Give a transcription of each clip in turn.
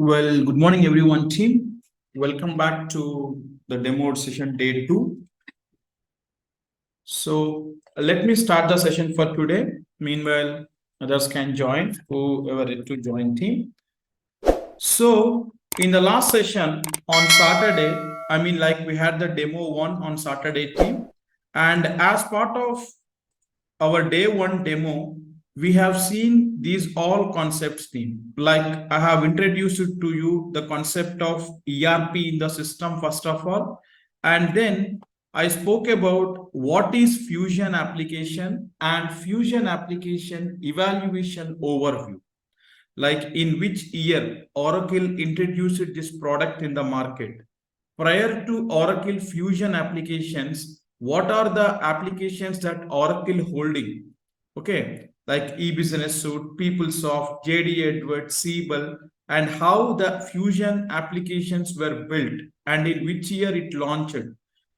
Well, good morning, everyone, team. Welcome back to the demo session day 2. So let me start the session for today. Meanwhile, others can join, whoever is to join team. So in the last session on Saturday, like we had the demo 1 on Saturday team. And as part of our day 1 demo, we have seen these all concepts team. Like I have introduced to you the concept of ERP in the system first of all, and then I spoke about what is Fusion application and Fusion application evaluation overview. Like in which year Oracle introduced this product in the market. Prior to Oracle Fusion applications, what are the applications that Oracle holding? Okay, like e-business suite, PeopleSoft, JD Edwards, Siebel, and how the Fusion applications were built and in which year it launched.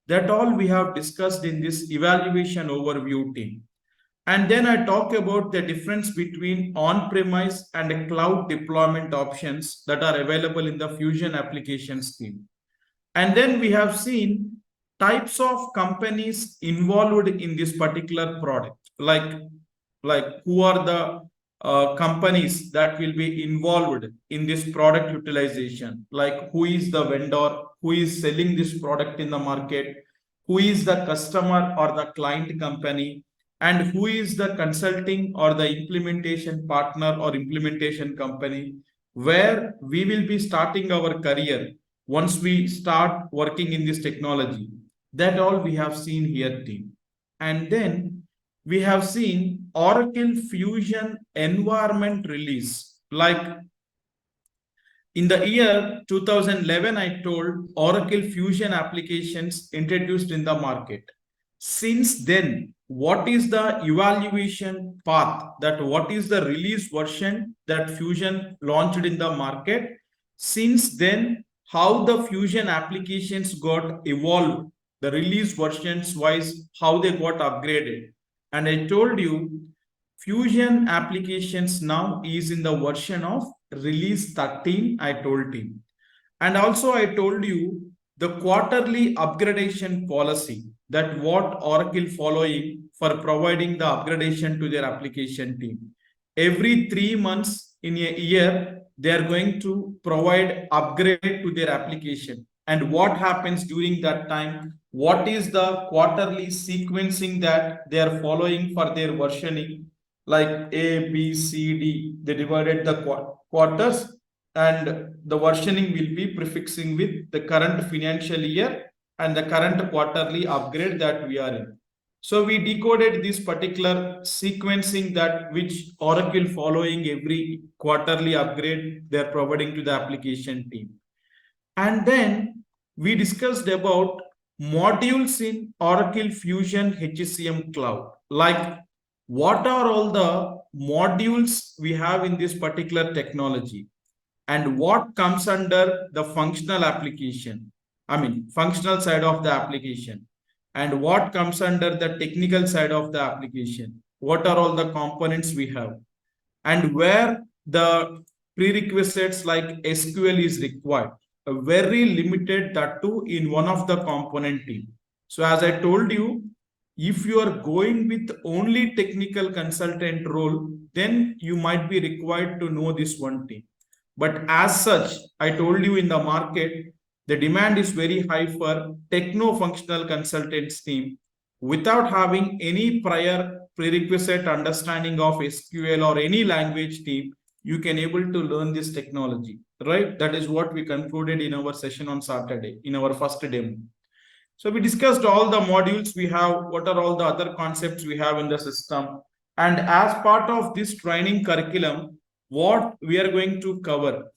That all we have discussed in this evaluation overview team. And then I talk about the difference between on-premise and cloud deployment options that are available in the Fusion applications team. And then we have seen types of companies involved in this particular product, like who are the companies that will be involved in this product utilization, like who is the vendor, who is selling this product in the market, who is the customer or the client company, and who is the consulting or the implementation partner or implementation company, where we will be starting our career once we start working in this technology. That all we have seen here team. And then we have seen Oracle Fusion environment release. Like in the year 2011, I told Oracle Fusion applications introduced in the market. Since then, what is the evaluation path, that what is the release version that Fusion launched in the market? Since then, how the Fusion applications got evolved, the release versions wise, how they got upgraded. And I told you, Fusion applications now is in the version of release 13, I told him. And also I told you the quarterly upgradation policy, that what Oracle following for providing the upgradation to their application team. Every 3 months in a year, they are going to provide upgrade to their application. And what happens during that time? What is the quarterly sequencing that they are following for their versioning? Like A, B, C, D, they divided the quarters, and the versioning will be prefixing with the current financial year and the current quarterly upgrade that we are in. So we decoded this particular sequencing, that which Oracle following every quarterly upgrade they're providing to the application team. And then we discussed about modules in Oracle Fusion HCM Cloud. Like what are all the modules we have in this particular technology, and what comes under the functional application, functional side of the application, and what comes under the technical side of the application, what are all the components we have, and where the prerequisites like SQL is required. A very limited, that too in one of the component team. So as I told you, if you are going with only technical consultant role, then you might be required to know this one thing. But as such, I told you in the market, the demand is very high for techno-functional consultants team without having any prior prerequisite understanding of SQL or any language team. You can able to learn this technology, right? That is what we concluded in our session on Saturday, in our first demo. So we discussed all the modules we have, what are all the other concepts we have in the system. And as part of this training curriculum, what we are going to cover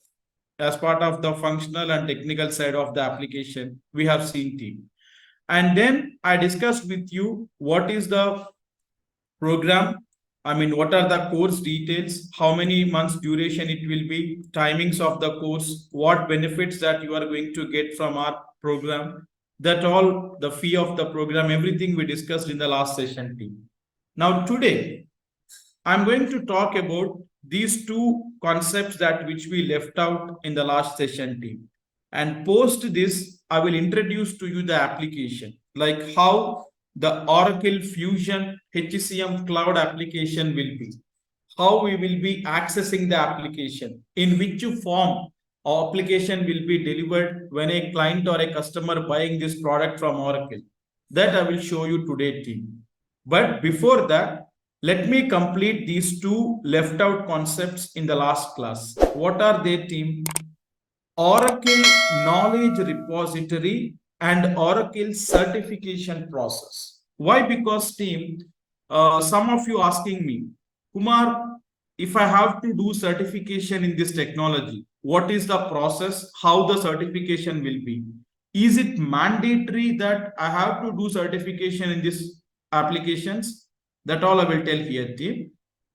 as part of the functional and technical side of the application, we have seen team. And then I discussed with you what is the program, what are the course details, how many months duration it will be, timings of the course, what benefits that you are going to get from our program, that all, the fee of the program, everything we discussed in the last session team. Now today, I'm going to talk about these two concepts that which we left out in the last session, team. And post this, I will introduce to you the application, like how the Oracle Fusion HCM cloud application will be, how we will be accessing the application, in which form our application will be delivered when a client or a customer buying this product from Oracle. That I will show you today, team. But before that, let me complete these two left out concepts in the last class. What are they, team? Oracle Knowledge Repository and Oracle Certification Process. Why? Because, team, some of you asking me, Kumar, if I have to do certification in this technology, what is the process? How the certification will be? Is it mandatory that I have to do certification in these applications? That all I will tell here, team.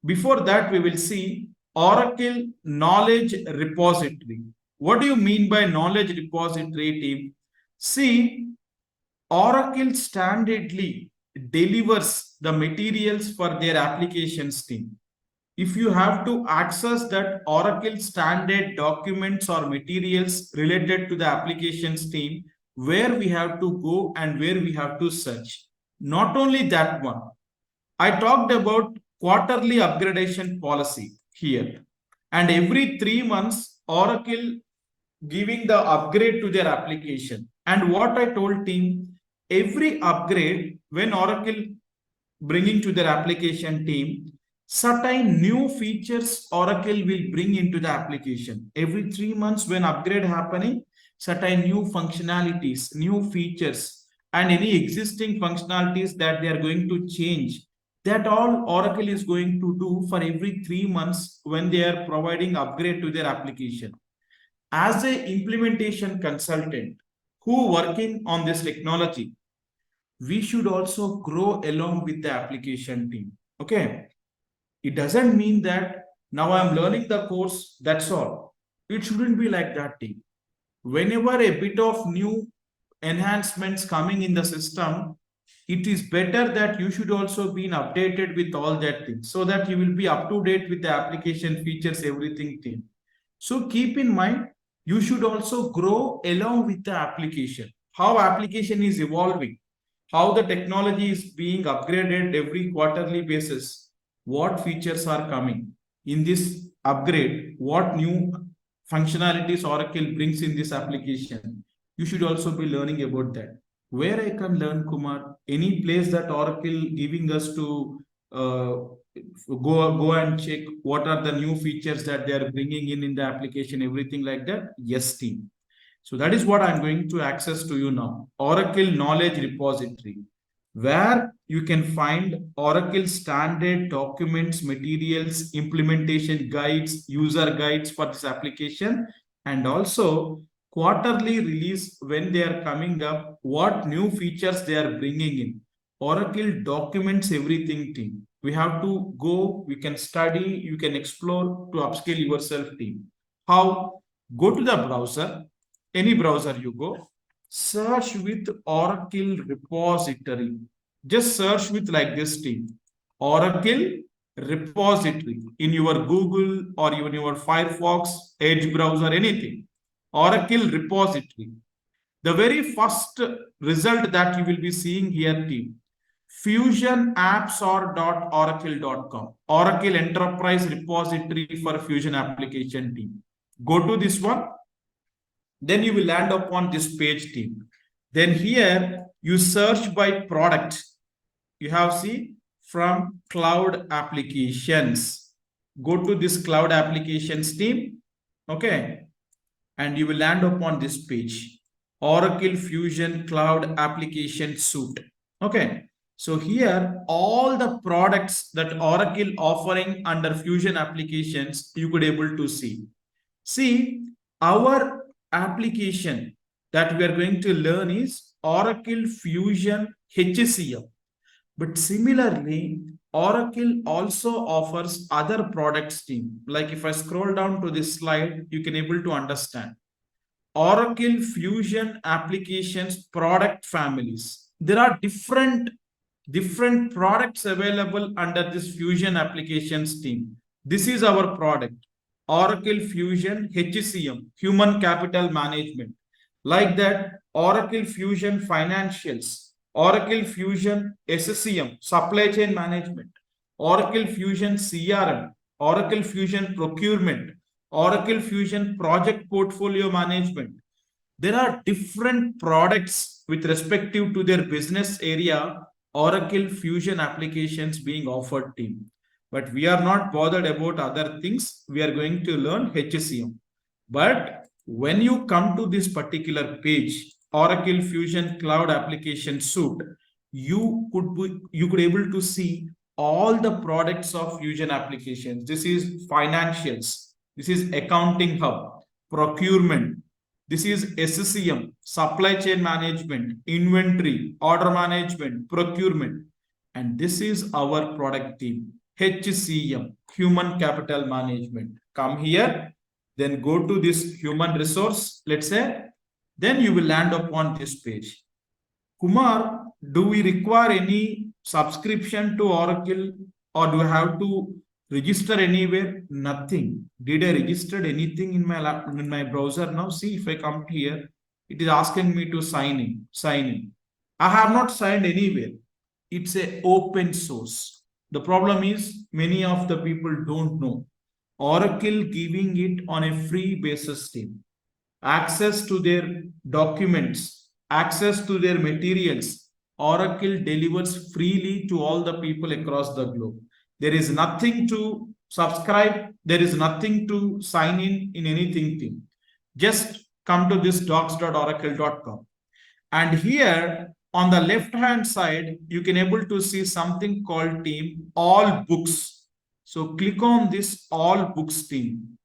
Before that, we will see Oracle Knowledge Repository. What do you mean by knowledge repository, team? See, Oracle standardly delivers the materials for their applications, team. If you have to access that Oracle standard documents or materials related to the applications, team, where we have to go and where we have to search. Not only that one, I talked about quarterly upgradation policy here. And every 3 months, Oracle giving the upgrade to their application. And what I told team, every upgrade when Oracle bringing to their application, team, certain new features Oracle will bring into the application. Every 3 months when upgrade happening, certain new functionalities, new features, and any existing functionalities that they are going to change. That all Oracle is going to do for every 3 months when they are providing upgrade to their application. As a implementation consultant who working on this technology, we should also grow along with the application team. Okay. It doesn't mean that now I'm learning the course, that's all. It shouldn't be like that, team. Whenever a bit of new enhancements coming in the system, it is better that you should also be updated with all that things so that you will be up to date with the application features, everything, team. So keep in mind, you should also grow along with the application. How application is evolving, how the technology is being upgraded every quarterly basis, what features are coming in this upgrade, what new functionalities Oracle brings in this application. You should also be learning about that. Where I can learn, Kumar, any place that Oracle giving us to go and check what are the new features that they are bringing in the application, everything like that. Yes, team. So that is what I'm going to access to you now. Oracle Knowledge Repository, where you can find Oracle standard documents, materials, implementation guides, user guides for this application, and also quarterly release when they are coming up, what new features they are bringing in. Oracle documents everything, team. We have to go, we can study, you can explore to upskill yourself, team. How? Go to the browser, any browser you go, search with Oracle repository. Just search with like this, team. Oracle repository in your Google or even your Firefox, Edge browser, anything. Oracle repository. The very first result that you will be seeing here, team. FusionAppsOr.Oracle.com. Oracle Enterprise Repository for Fusion Application, team. Go to this one. Then you will land upon this page, team. Then here you search by product. You have see from cloud applications. Go to this cloud applications, team. Okay. And you will land upon this page. Oracle Fusion Cloud Application Suite. Okay. So here, all the products that Oracle offering under Fusion applications, you could able to see. See, our application that we are going to learn is Oracle Fusion HCM. But similarly, Oracle also offers other products, team. Like if I scroll down to this slide, you can able to understand. Oracle Fusion applications product families. There are different different products available under this Fusion applications team. This is our product, Oracle Fusion HCM, Human Capital Management. Like that, Oracle Fusion Financials, Oracle Fusion SCM, Supply Chain Management, Oracle Fusion CRM, Oracle Fusion Procurement, Oracle Fusion Project Portfolio Management. There are different products with respective to their business area, Oracle Fusion applications being offered team. But we are not bothered about other things. We are going to learn HCM. But when you come to this particular page, Oracle Fusion Cloud Application Suite, you could able to see all the products of Fusion applications. This is financials. This is accounting hub, procurement. This is SCM, supply chain management, inventory, order management, procurement. And this is our product team, HCM, human capital management. Come here, then go to this human resource, let's say, then you will land upon this page. Kumar, do we require any subscription to Oracle or do I have to register anywhere? Nothing. Did I register anything in my browser now? See, if I come here, it is asking me to sign in. I have not signed anywhere. It's a open source. The problem is many of the people don't know. Oracle giving it on a free basis team. Access to their documents, access to their materials, Oracle delivers freely to all the people across the globe. There is nothing to subscribe. There is nothing to sign in anything team. Just come to this docs.oracle.com. And here on the left hand side, you can able to see something called team all books. So click on this all books team.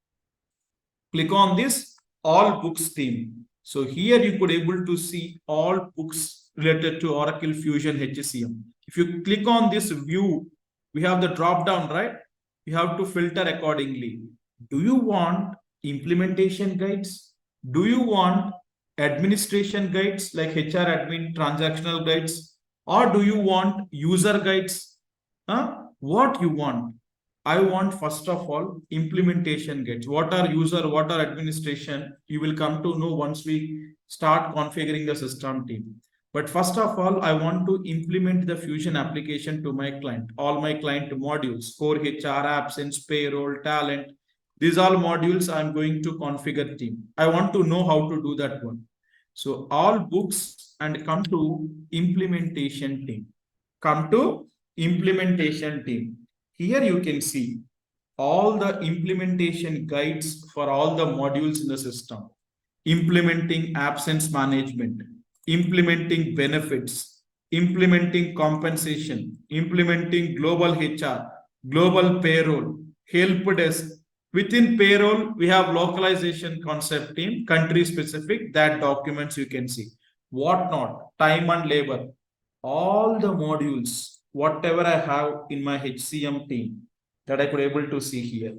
Click on this all books team. So here you could able to see all books related to Oracle Fusion HCM. If you click on this view, we have the drop down, right? You have to filter accordingly. Do you want implementation guides? Do you want administration guides like HR admin transactional guides? Or do you want user guides? What you want? I want first of all implementation guides. What are user, what are administration? You will come to know once we start configuring the system team. But first of all, I want to implement the Fusion application to my client, all my client modules, core HR, absence, payroll, talent. These all modules I'm going to configure team. I want to know how to do that one. So all books and come to implementation team. Come to implementation team. Here you can see all the implementation guides for all the modules in the system. Implementing absence management, implementing benefits, implementing compensation, implementing global HR, global payroll, help desk. Within payroll, we have localization concept team, country specific, that documents you can see. What not, time and labor, all the modules, whatever I have in my HCM team that I could able to see here.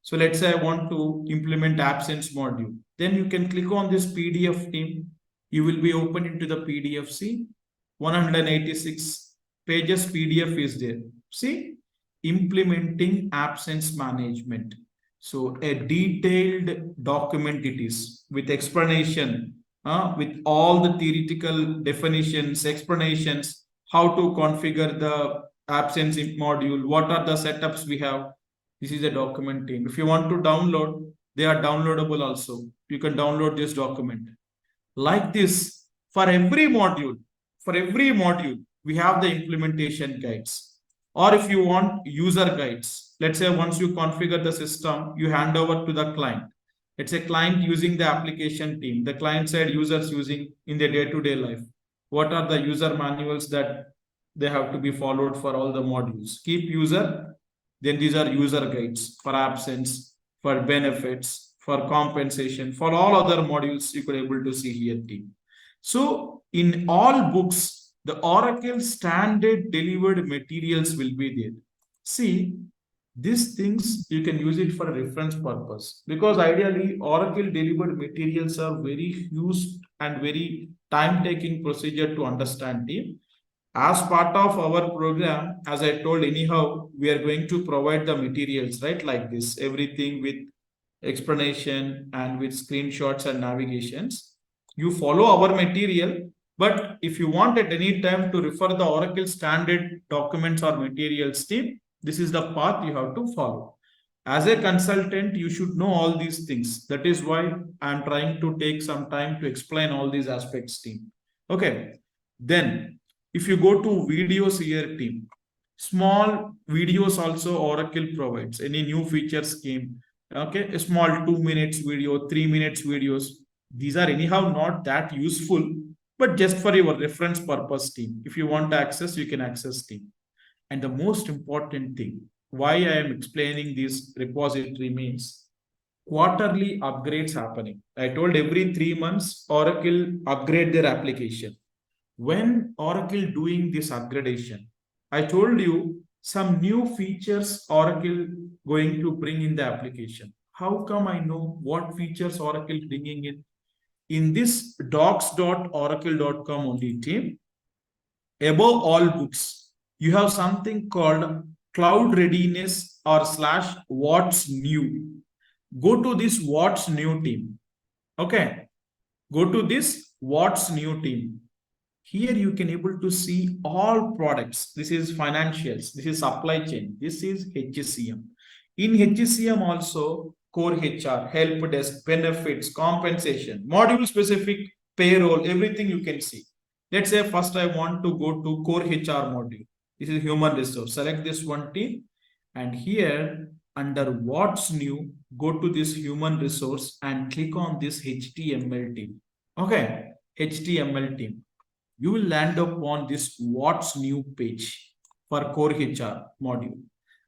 So let's say I want to implement absence module. Then you can click on this PDF team. You will be open into the PDF. See, 186 pages PDF is there. See, implementing absence management. So a detailed document it is with explanation, with all the theoretical definitions, explanations, how to configure the absence module, what are the setups we have. This is a document team. If you want to download, they are downloadable also. You can download this document. Like this, for every module, we have the implementation guides. Or if you want user guides, let's say once you configure the system, you hand over to the client. It's a client using the application team. The client side users using in their day-to-day life. What are the user manuals that they have to be followed for all the modules? Keep user. Then these are user guides for absence, for benefits, for compensation, for all other modules you could able to see here team. So in all books, the Oracle standard delivered materials will be there. See, these things you can use it for a reference purpose because ideally Oracle delivered materials are very huge and very time-taking procedure to understand team. As part of our program, as I told anyhow, we are going to provide the materials, right? Like this, everything with explanation and with screenshots and navigations. You follow our material, but if you want at any time to refer the Oracle standard documents or materials team, this is the path you have to follow. As a consultant, you should know all these things. That is why I'm trying to take some time to explain all these aspects team. Okay. Then if you go to videos here team, small videos also Oracle provides. Any new features came, okay, a small 2 minutes video, 3 minutes videos. These are anyhow not that useful, but just for your reference purpose team. If you want to access, you can access team. And the most important thing, why I am explaining this repository means quarterly upgrades happening. I told every 3 months Oracle upgrade their application. When Oracle doing this upgradation, I told you some new features Oracle going to bring in the application. How come I know what features Oracle bringing in? In this docs.oracle.com only team, above all books, you have something called cloud readiness or slash what's new. Go to this what's new team. Okay. Go to this what's new team. Here you can able to see all products. This is financials. This is supply chain. This is HCM. In HCM also core HR, help desk, benefits, compensation, module specific payroll, everything you can see. Let's say first I want to go to core HR module. This is human resource. Select this one team and here under what's new, go to this human resource and click on this HTML team. Okay, HTML team. You will land up on this what's new page for core HR module.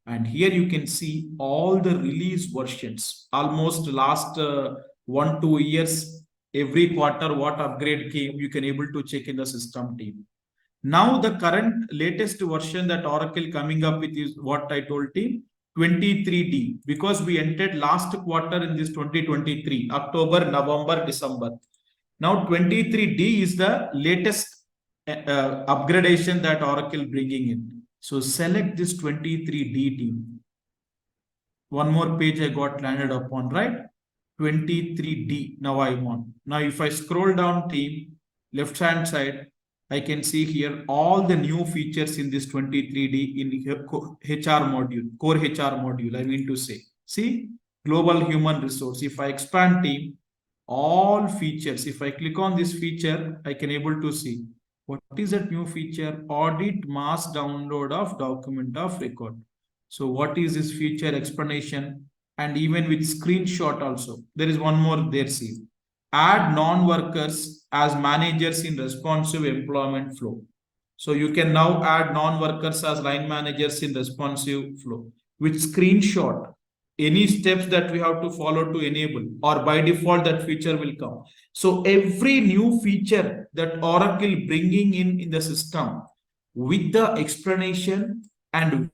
And here you can see all the release versions, almost last 1-2 years, every quarter what upgrade came, you can able to check in the system team. Now the current latest version that Oracle coming up with is what I told team, 23D, because we entered last quarter in this 2023, October, November, December. Now 23D is the latest upgradation that Oracle bringing in. So select this 23D team. One more page I got landed upon, right? 23D. Now I want. Now if I scroll down team, left hand side, I can see here all the new features in this 23D in HR module, core HR module, I mean to say. See, global human resource. If I expand team, all features, if I click on this feature, I can able to see what is that new feature? Audit mass download of document of record. So what is this feature explanation? And even with screenshot also. There is one more there, see. Add non-workers as managers in responsive employment flow. So you can now add non-workers as line managers in responsive flow. With screenshot, any steps that we have to follow to enable, or by default that feature will come. So every new feature that Oracle bringing in the system with the explanation and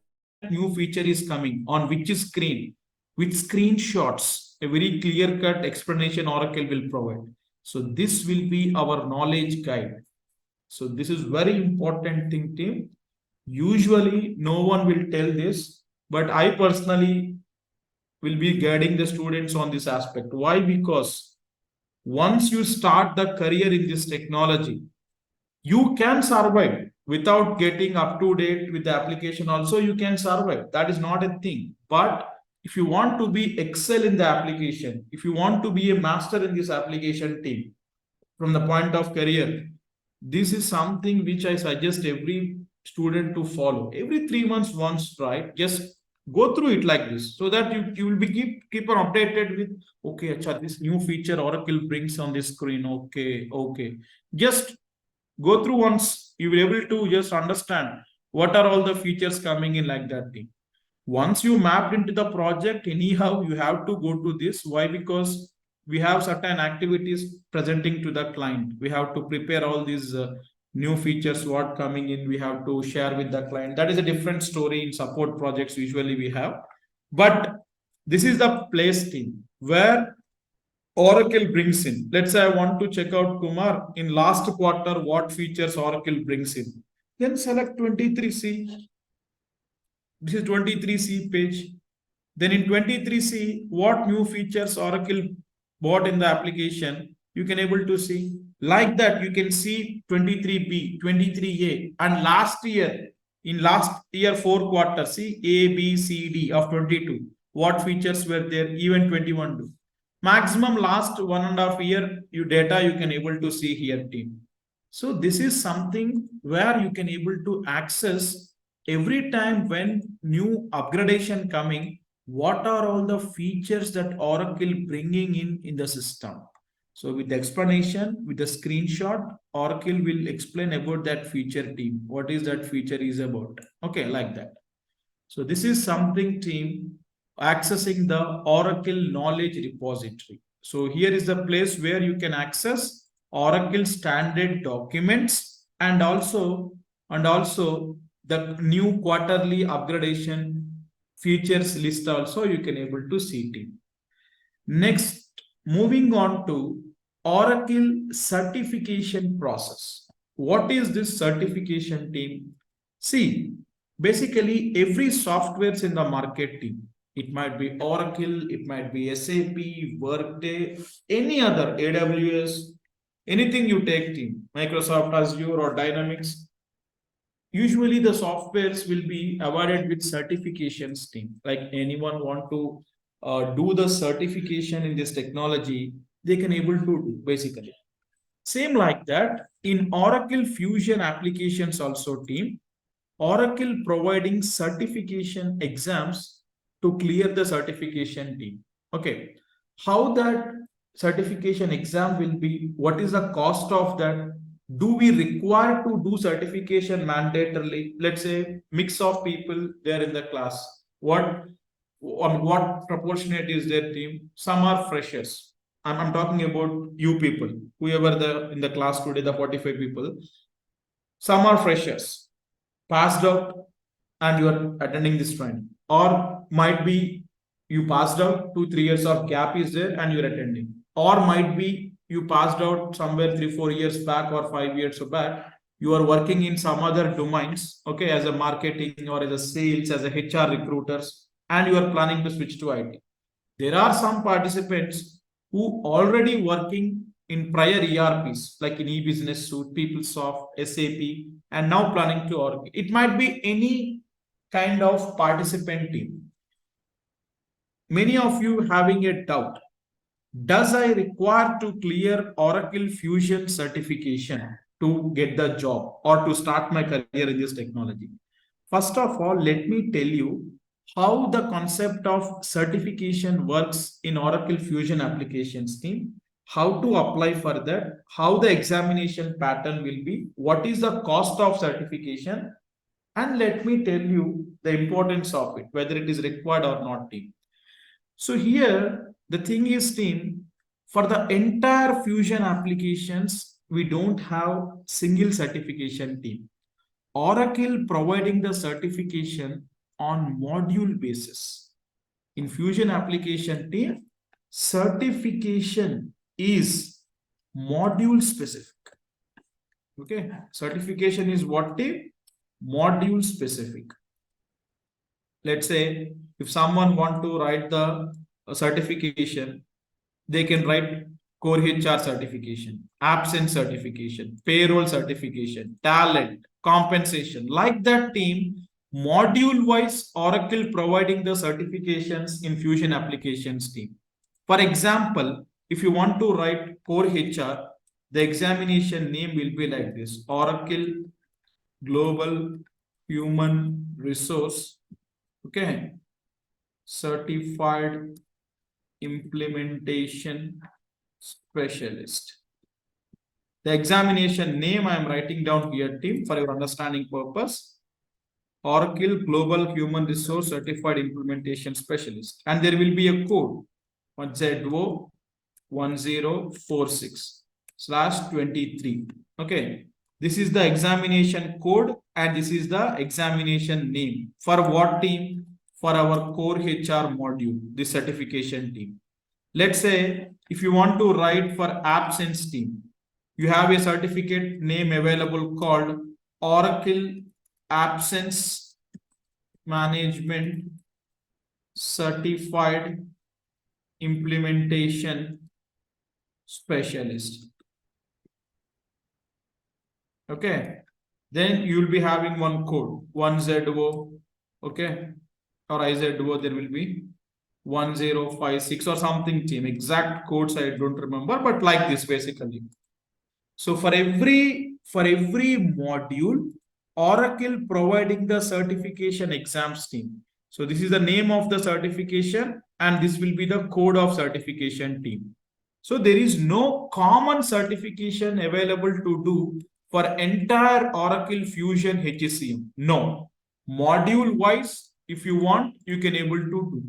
new feature is coming on which screen with screenshots, a very clear cut explanation Oracle will provide. So this will be our knowledge guide. So this is very important thing team. Usually no one will tell this, but I personally will be guiding the students on this aspect. Why? Because once you start the career in this technology, you can survive without getting up to date with the application. Also, you can survive. That is not a thing. But if you want to be excel in the application, if you want to be a master in this application team, from the point of career, this is something which I suggest every student to follow. Every 3 months once, right? Just go through it like this so that you will be keep on updated with okay, achha, this new feature Oracle brings on this screen. Okay. Just go through once, you will be able to just understand what are all the features coming in like that thing. Once you mapped into the project, anyhow, you have to go to this. Why? Because we have certain activities presenting to the client. We have to prepare all these new features, what coming in, we have to share with the client. That is a different story in support projects usually we have. But this is the place team where Oracle brings in. Let's say I want to check out Kumar in last quarter, what features Oracle brings in. Then select 23C. This is 23C page. Then in 23C, what new features Oracle bought in the application, you can able to see. Like that, you can see 23B, 23A, and last year 4 quarters, see A, B, C, D of 22. What features were there? Even 21 do. Maximum last 1.5 year you data you can able to see here, team. So this is something where you can able to access every time when new upgradation coming, what are all the features that Oracle bringing in the system. So with the explanation, with the screenshot, Oracle will explain about that feature, team. What is that feature is about. Okay, like that. So this is something, team, accessing the Oracle knowledge repository. So here is the place where you can access Oracle standard documents and also the new quarterly upgradation features list also you can able to see, team. Next, moving on to Oracle certification process. What is this certification, team? See, basically every softwares in the market, team. It might be Oracle, it might be SAP, Workday, any other AWS, anything you take, team, Microsoft Azure or Dynamics. Usually the softwares will be awarded with certifications, team. Like anyone want to do the certification in this technology, they can able to do basically. Same like that in Oracle Fusion applications also, team. Oracle providing certification exams to clear the certification, team. Okay, how that certification exam will be, what is the cost of that, do we require to do certification mandatorily? Let's say mix of people there in the class, what proportionate is their, team? Some are freshers. I'm talking about you people, whoever the in the class today, the 45 people. Some are freshers, passed out, and you are attending this training, or might be you passed out, 2-3 years of gap is there and you're attending, or might be you passed out somewhere 3-4 years back or 5 years back, you are working in some other domains, okay, as a marketing or as a sales, as a HR recruiters, and you are planning to switch to IT. There are some participants who already working in prior ERPs like in e-business suite, PeopleSoft, SAP, and now planning to Oracle. It might be any kind of participant, team. Many of you having a doubt. Does I require to clear Oracle Fusion certification to get the job or to start my career in this technology? First of all, let me tell you how the concept of certification works in Oracle Fusion applications, team, how to apply for that, how the examination pattern will be, what is the cost of certification, and let me tell you the importance of it, whether it is required or not, team. So here, the thing is, team, for the entire Fusion applications, we don't have single certification, team. Oracle providing the certification on module basis. In Fusion application, team, certification is module specific. Okay, certification is what, team? Module specific. Let's say if someone want to write the certification, they can write core HR certification, absence certification, payroll certification, talent, compensation. Like that, team, module wise, Oracle providing the certifications in Fusion applications, team. For example, if you want to write core HR, the examination name will be like this: Oracle Global Human Resource, okay, Certified Implementation Specialist. The examination name I am writing down here, team, for your understanding purpose. Oracle Global Human Resource Certified Implementation Specialist. And there will be a code, ZO 1046/23. Okay. This is the examination code and this is the examination name. For what, team? For our core HR module, the certification, team. Let's say if you want to write for absence, team, you have a certificate name available called Oracle Absence Management Certified Implementation Specialist. Okay. Then you will be having one code, 1ZO, okay, or IZO, there will be 1056 or something team. Exact codes I don't remember, but like this basically. So for every module, Oracle providing the certification exams team. So this is the name of the certification and this will be the code of certification team. So there is no common certification available to do for entire Oracle Fusion HCM. No. Module wise, if you want, you can able to do.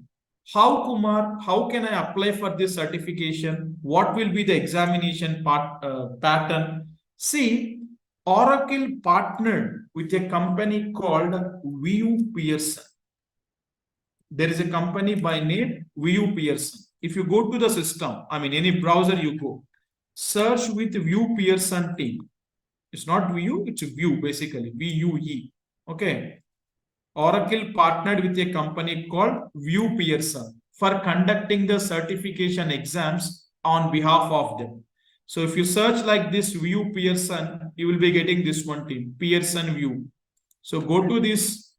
How, Kumar, how can I apply for this certification? What will be the examination pattern? See, Oracle partnered with a company called VU Pearson. There is a company by name VU Pearson. If you go to the system, I mean any browser you go, search with VU Pearson team. It's not VU, it's VU basically, VUE. Okay. Oracle partnered with a company called VU Pearson for conducting the certification exams on behalf of them. So if you search like this VU Pearson, you will be getting this one team, Pearson VU. So go to this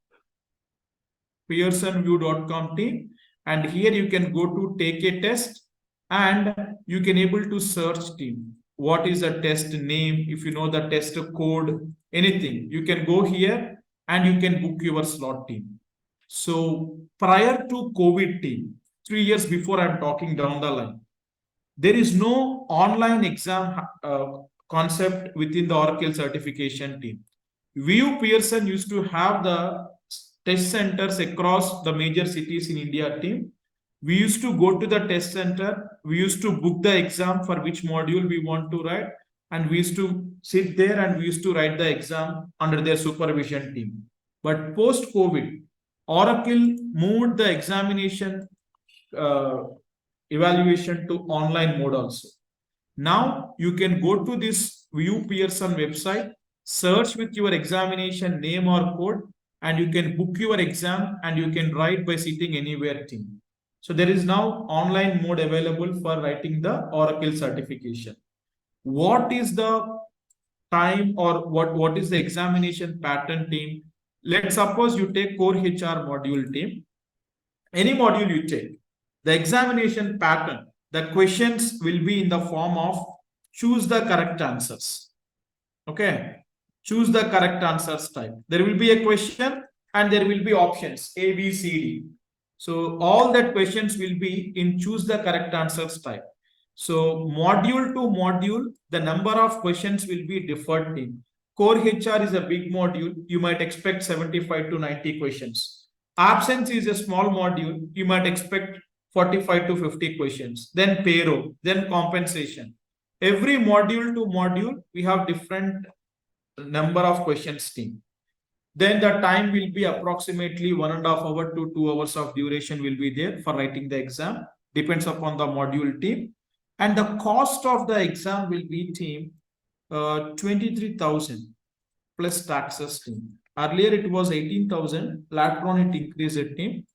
pearsonview.com team and here you can go to take a test and you can able to search team. What is the test name? If you know the test code, anything, you can go here and you can book your slot team. So prior to COVID team, 3 years before I'm talking down the line, there is no online exam concept within the Oracle certification team. VU Pearson used to have the test centers across the major cities in India team. We used to go to the test center. We used to book the exam for which module we want to write. And we used to sit there and we used to write the exam under their supervision team. But post-COVID, Oracle moved the examination evaluation to online mode also. Now you can go to this VU Pearson website, search with your examination name or code, and you can book your exam and you can write by sitting anywhere team. So there is now online mode available for writing the Oracle certification. What is the time or what is the examination pattern team? Let's suppose you take core HR module team. Any module you take, the examination pattern, the questions will be in the form of choose the correct answers. Okay. Choose the correct answers type. There will be a question and there will be options A, B, C, D. So all that questions will be in choose the correct answers type. So module to module, the number of questions will be differed in. Core HR is a big module. You might expect 75 to 90 questions. Absence is a small module. You might expect 45 to 50 questions. Then payroll, then compensation. Every module to module, we have different number of questions team. Then the time will be approximately 1.5 hours to 2 hours of duration will be there for writing the exam. Depends upon the module team. And the cost of the exam will be team 23,000 plus taxes team. Earlier it was 18,000. Later on it increased it team.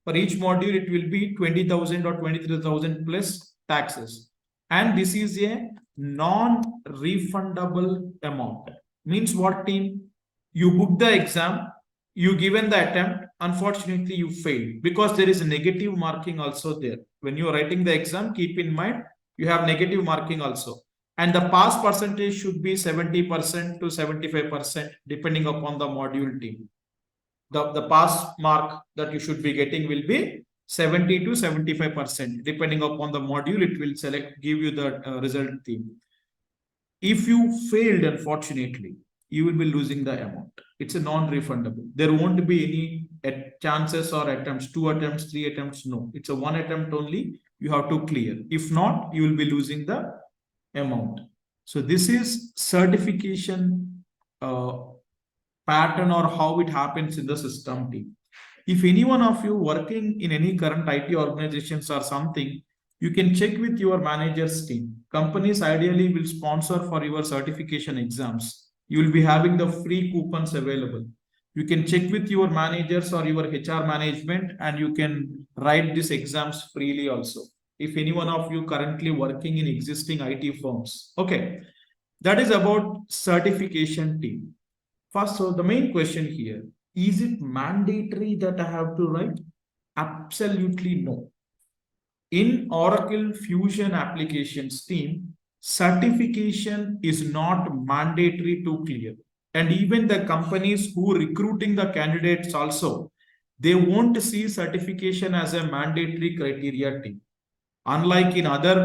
For each module it will be 20,000 or 23,000 plus taxes. And this is a non-refundable amount. Means what team? You book the exam, you given the attempt, unfortunately you failed because there is a negative marking also there. When you are writing the exam, keep in mind, you have negative marking also. And the pass percentage should be 70% to 75% depending upon the module team. The pass mark that you should be getting will be 70 to 75%. Depending upon the module, it will give you the result team. If you failed, unfortunately, you will be losing the amount. It's a non-refundable. There won't be any chances or attempts, 2 attempts, 3 attempts. No, it's a 1 attempt only. You have to clear. If not, you will be losing the amount. So this is certification pattern or how it happens in the system team. If any one of you working in any current IT organizations or something, you can check with your manager's team. Companies ideally will sponsor for your certification exams. You will be having the free coupons available. You can check with your managers or your HR management, and you can write these exams freely also. If any one of you currently working in existing IT firms. Okay, that is about certification team. First, so the main question here, is it mandatory that I have to write? Absolutely no. In Oracle Fusion applications team, certification is not mandatory to clear. And even the companies who recruiting the candidates also, they won't see certification as a mandatory criteria team. Unlike in other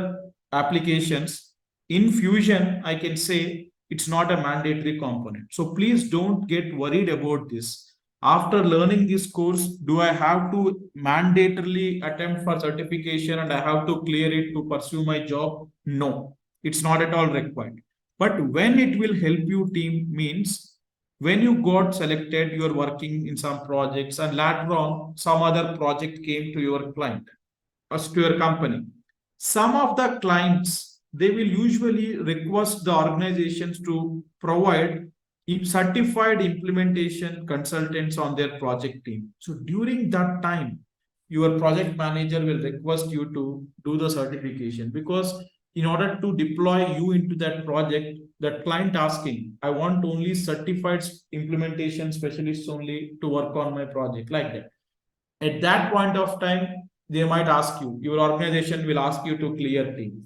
applications, in Fusion, I can say it's not a mandatory component. So please don't get worried about this. After learning this course, do I have to mandatorily attempt for certification and I have to clear it to pursue my job? No, it's not at all required. But when it will help you team means when you got selected, you're working in some projects and later on some other project came to your client or to your company. Some of the clients, they will usually request the organizations to provide certified implementation consultants on their project team. So during that time, your project manager will request you to do the certification, because in order to deploy you into that project, that client asking, I want only certified implementation specialists only to work on my project, like that. At that point of time, they might ask you, your organization will ask you to clear things.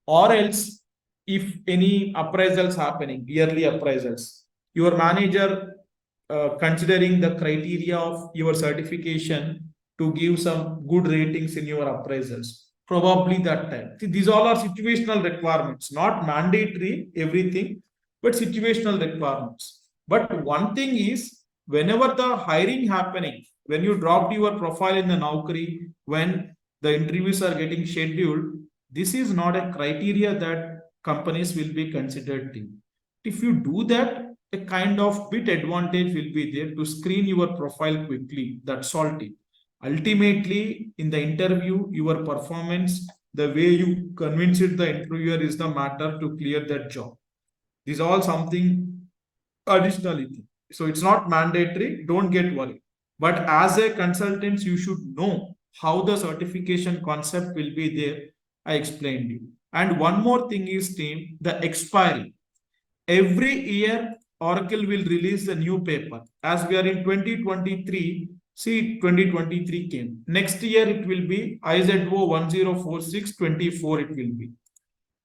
Or else, if any appraisals happening, yearly appraisals, your manager considering the criteria of your certification to give some good ratings in your appraisals. Probably that time. See, these all are situational requirements, not mandatory, everything, but situational requirements. But one thing is, whenever the hiring happening, when you dropped your profile in the Naukri, when the interviews are getting scheduled, this is not a criteria that companies will be considered to. If you do that, a kind of bit advantage will be there to screen your profile quickly. That's all. Ultimately, in the interview, your performance, the way you convinced the interviewer is the matter to clear that job. This is all something additionally. So it's not mandatory. Don't get worried. But as a consultant, you should know how the certification concept will be there. I explained you. And one more thing is, team, the expiry. Every year, Oracle will release a new paper. As we are in 2023, see 2023 came. Next year, it will be IZO 104624, it will be.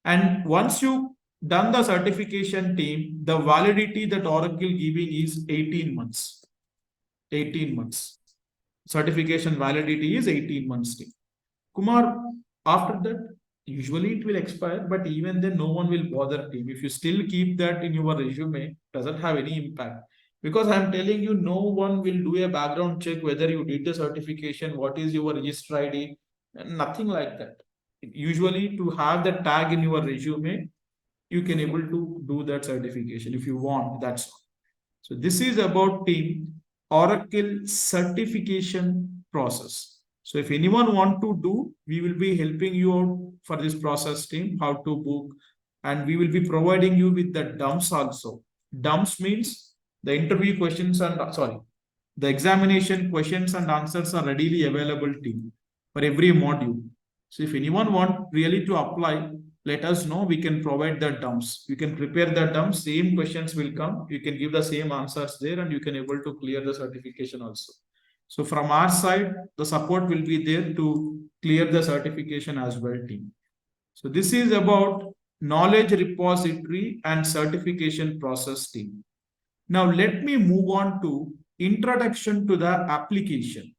And once you done the certification team, the validity that Oracle giving is 18 months. 18 months. Certification validity is 18 months. Kumar, after that, usually it will expire, but even then, no one will bother team. If you still keep that in your resume, doesn't have any impact. Because I'm telling you, no one will do a background check whether you did the certification, what is your register ID, nothing like that. Usually, to have the tag in your resume, you can able to do that certification if you want. That's all. So this is about team Oracle certification process. So if anyone want to do, we will be helping you out for this process team, how to book, and we will be providing you with the dumps also. Dumps means the interview questions and the examination questions and answers are readily available team for every module. So if anyone want really to apply, let us know. We can provide the dumps. You can prepare the dumps. Same questions will come. You can give the same answers there, and you can able to clear the certification also. So from our side, the support will be there to clear the certification as well, team. So this is about knowledge repository and certification process, team. Now let me move on to introduction to the application.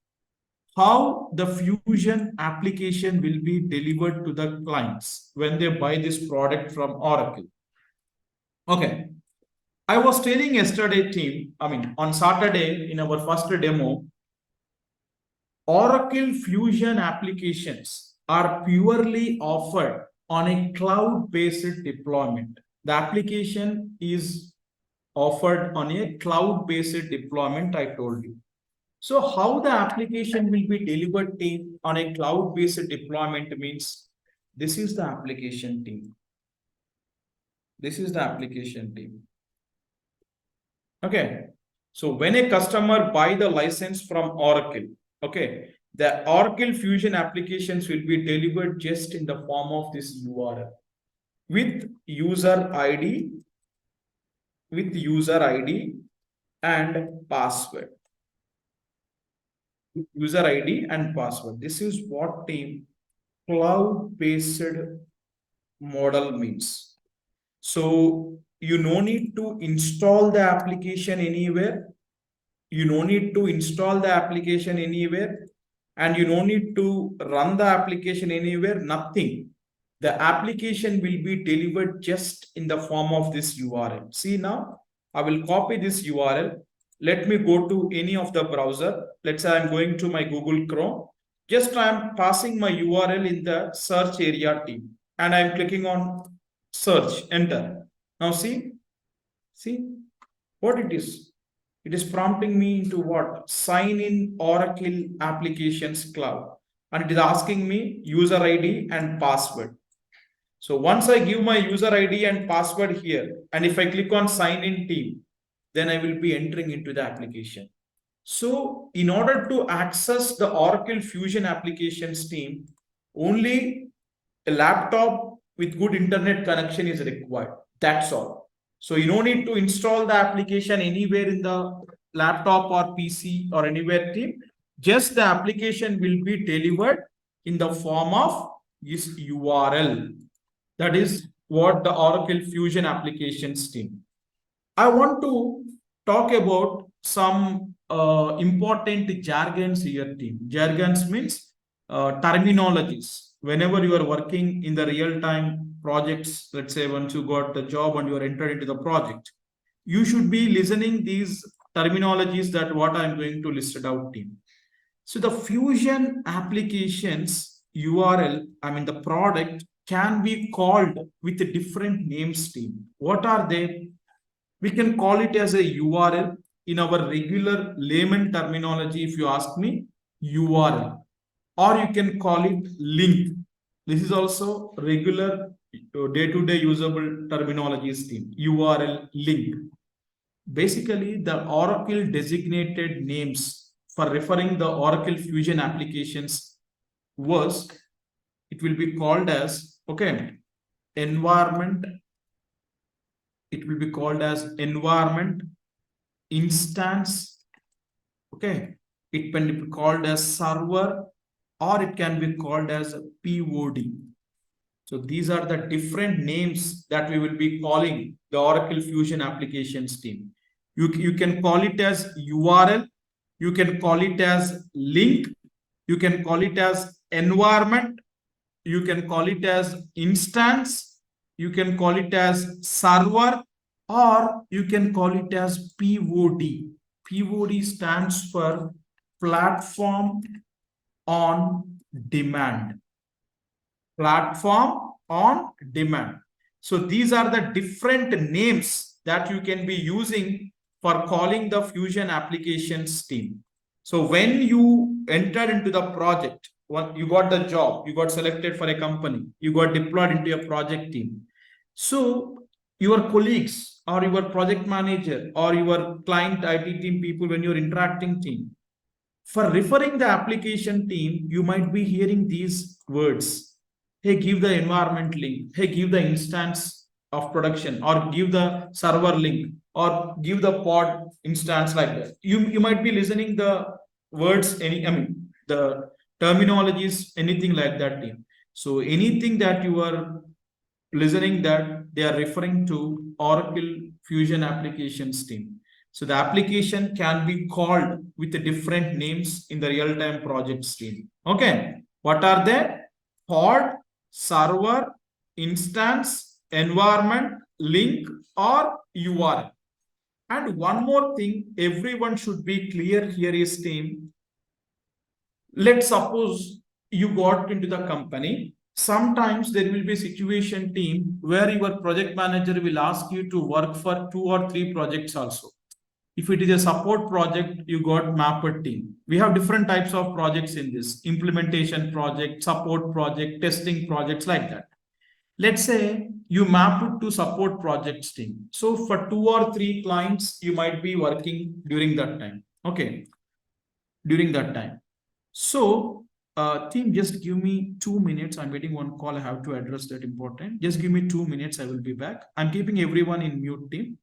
How the Fusion application will be delivered to the clients when they buy this product from Oracle. Okay. I was telling yesterday, team, on Saturday in our first demo, Oracle Fusion applications are purely offered on a cloud-based deployment. The application is offered on a cloud-based deployment, I told you. So how the application will be delivered team on a cloud-based deployment means this is the application team. This is the application team. Okay. So when a customer buy the license from Oracle, okay, the Oracle Fusion applications will be delivered just in the form of this URL with user ID, and password. User ID and password. This is what team cloud-based model means. So you no need to install the application anywhere. You no need to install the application anywhere, and you no need to run the application anywhere, nothing. The application will be delivered just in the form of this URL. See now, I will copy this URL. Let me go to any of the browser. Let's say I'm going to my Google Chrome. Just I'm passing my URL in the search area team, and I'm clicking on search, enter. Now see what it is. It is prompting me into what? Sign in Oracle Applications Cloud. And it is asking me user ID and password. So once I give my user ID and password here, and if I click on sign in team, then I will be entering into the application. So in order to access the Oracle Fusion Applications team, only a laptop with good internet connection is required. That's all. So you don't need to install the application anywhere in the laptop or PC or anywhere team. Just the application will be delivered in the form of this URL. That is what the Oracle Fusion Applications team. I want to talk about some important jargons here, team. Jargons means terminologies. Whenever you are working in the real-time projects, let's say once you got the job and you are entered into the project, you should be listening these terminologies that what I'm going to list it out, team. So the Fusion applications URL, I mean the product can be called with a different names, team. What are they? We can call it as a URL. In our regular layman terminology, if you ask me, URL, or you can call it link. This is also regular day-to-day usable terminologies team, URL, link. Basically, the Oracle designated names for referring the Oracle Fusion applications was, it will be called as, okay, environment. It will be called as environment, instance, okay. It can be called as server, or it can be called as POD. So these are the different names that we will be calling the Oracle Fusion applications team. You can call it as URL, you can call it as link, you can call it as environment, you can call it as instance, you can call it as server, or you can call it as POD. POD stands for platform on demand. Platform on demand. So these are the different names that you can be using for calling the Fusion applications team. So when you enter into the project, you got the job, you got selected for a company, you got deployed into a project team. So your colleagues or your project manager or your client IT team people, when you're interacting team, for referring the application team, you might be hearing these words. Hey, give the environment link. Hey, give the instance of production, or give the server link, or give the pod instance, like that. You might be listening the words, the terminologies, anything like that team. So anything that you are listening, that they are referring to Oracle Fusion applications team. So the application can be called with the different names in the real-time projects team. Okay, what are they? Pod, server, instance, environment, link, or URL. And one more thing, everyone should be clear here is team. Let's suppose you got into the company. Sometimes there will be a situation team where your project manager will ask you to work for 2 or 3 projects also. If it is a support project, you got mapped team. We have different types of projects in this: implementation project, support project, testing projects, like that. Let's say you map it to support projects team. So for 2 or 3 clients, you might be working during that time. Okay, during that time. So team, just give me 2 minutes. I'm getting one call. I have to address that important. Just give me 2 minutes. I will be back. I'm keeping everyone in mute, team.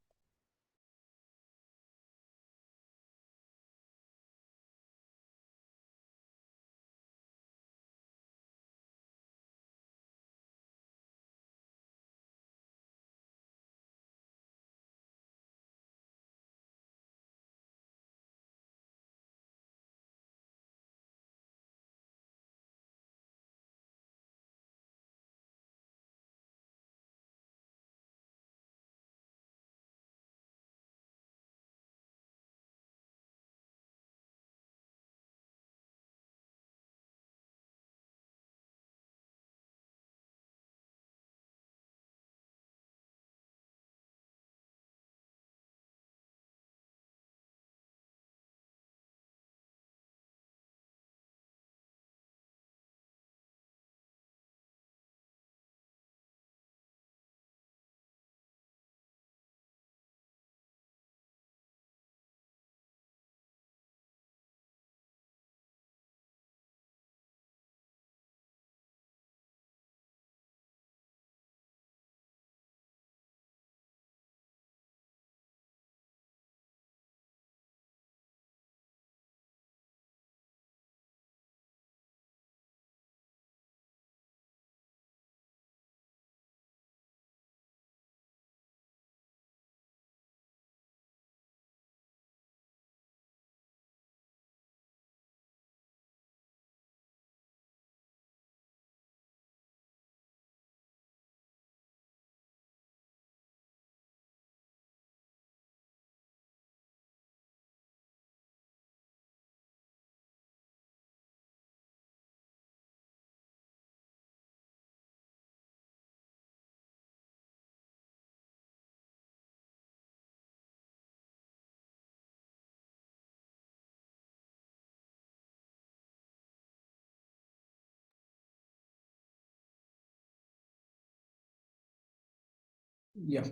Yeah.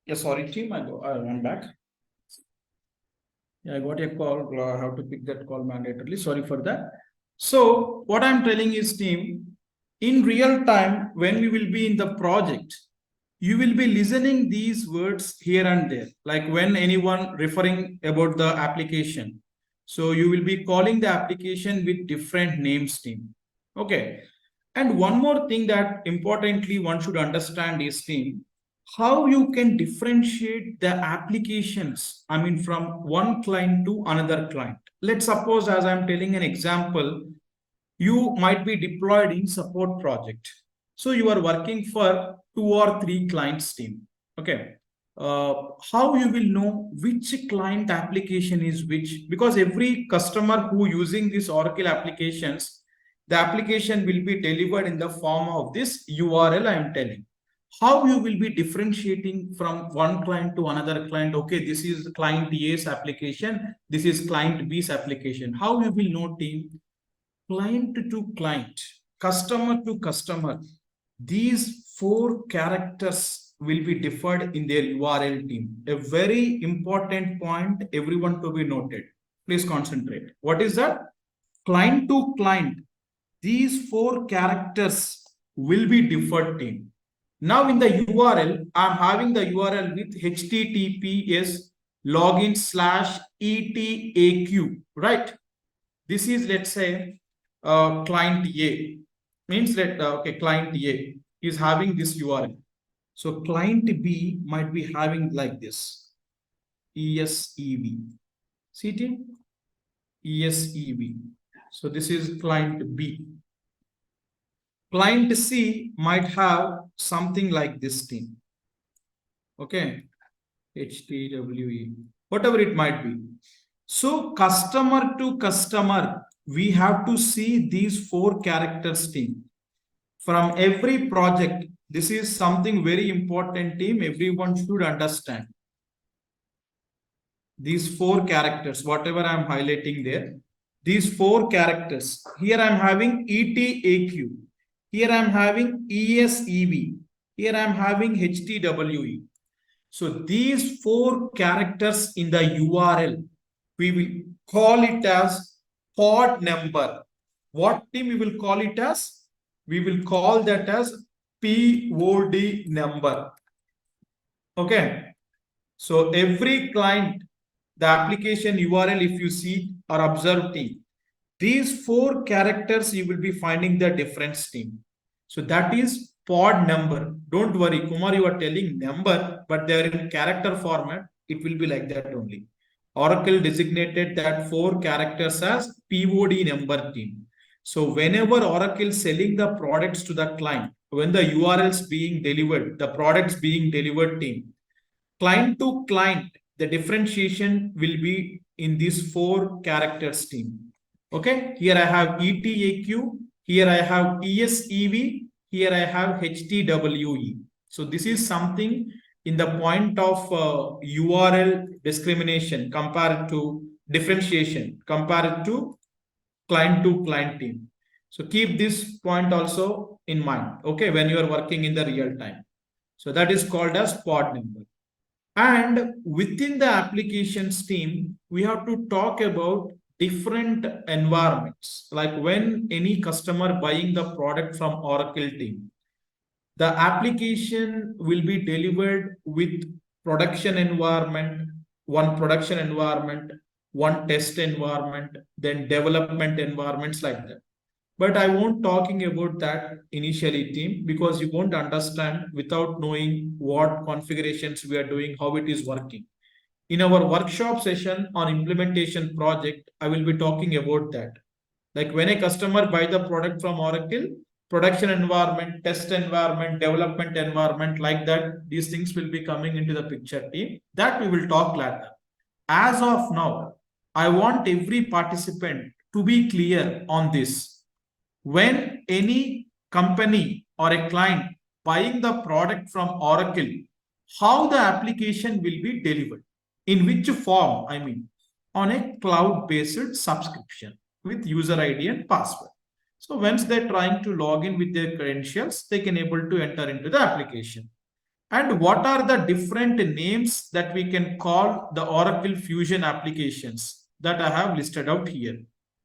Yeah, sorry, team. I'm back. Yeah, I got a call. I have to pick that call mandatorily. Sorry for that. So what I'm telling is, team, in real time, when we will be in the project, you will be listening these words here and there. Like when anyone referring about the application. So you will be calling the application with different names, team. Okay. And one more thing that importantly one should understand is, team, how you can differentiate the applications, I mean, from one client to another client. Let's suppose, as I'm telling an example, you might be deployed in support project. So you are working for 2 or 3 clients team. Okay. How you will know which client application is which? Because every customer who using these Oracle applications, the application will be delivered in the form of this URL I am telling. How you will be differentiating from one client to another client? Okay, this is client A's application. This is client B's application. How you will know, team? Client to client, customer to customer, these 4 characters will be deferred in their URL team. A very important point, everyone to be noted. Please concentrate. What is that? Client to client, these 4 characters will be deferred team. Now in the URL, I'm having the URL with HTTPS login / ETAQ, right? This is, let's say, client A. Means that, okay, client A is having this URL. So client B might be having like this, ESEV. See team? ESEV. So this is client B. Client C might have something like this team. Okay. HTWE, whatever it might be. So customer to customer, we have to see these 4 characters team. From every project, this is something very important team, everyone should understand. These 4 characters, whatever I'm highlighting there, these 4 characters, here I'm having ETAQ, here I'm having ESEV, Here I am having HTWE. So these 4 characters in the URL, we will call it as pod number. What team we will call it as? We will call that as POD number. Okay. So every client, the application URL, if you see or observe team, these 4 characters you will be finding the difference team. So that is pod number. Don't worry, Kumar, you are telling number, but they are in character format. It will be like that only. Oracle designated that 4 characters as POD number team. So whenever Oracle selling the products to the client, when the URLs being delivered, the products being delivered team, client to client, the differentiation will be in these 4 characters team. Okay, here I have ETAQ, here I have ESEV, here I have HTWE. So this is something in the point of URL discrimination compared to differentiation compared to client team. So keep this point also in mind, okay, when you are working in the real time. So that is called as pod number. And within the applications team, we have to talk about different environments. Like when any customer buying the product from Oracle team, the application will be delivered with production environment, one test environment, then development environments like that. But I won't talking about that initially team because you won't understand without knowing what configurations we are doing, how it is working. In our workshop session on implementation project, I will be talking about that. Like when a customer buy the product from Oracle, production environment, test environment, development environment, like that, these things will be coming into the picture team. That we will talk later. As of now, I want every participant to be clear on this. When any company or a client buying the product from Oracle, how the application will be delivered, in which form, I mean, on a cloud-based subscription with user ID and password. So once they're trying to log in with their credentials, they can able to enter into the application. And what are the different names that we can call the Oracle Fusion applications that I have listed out here.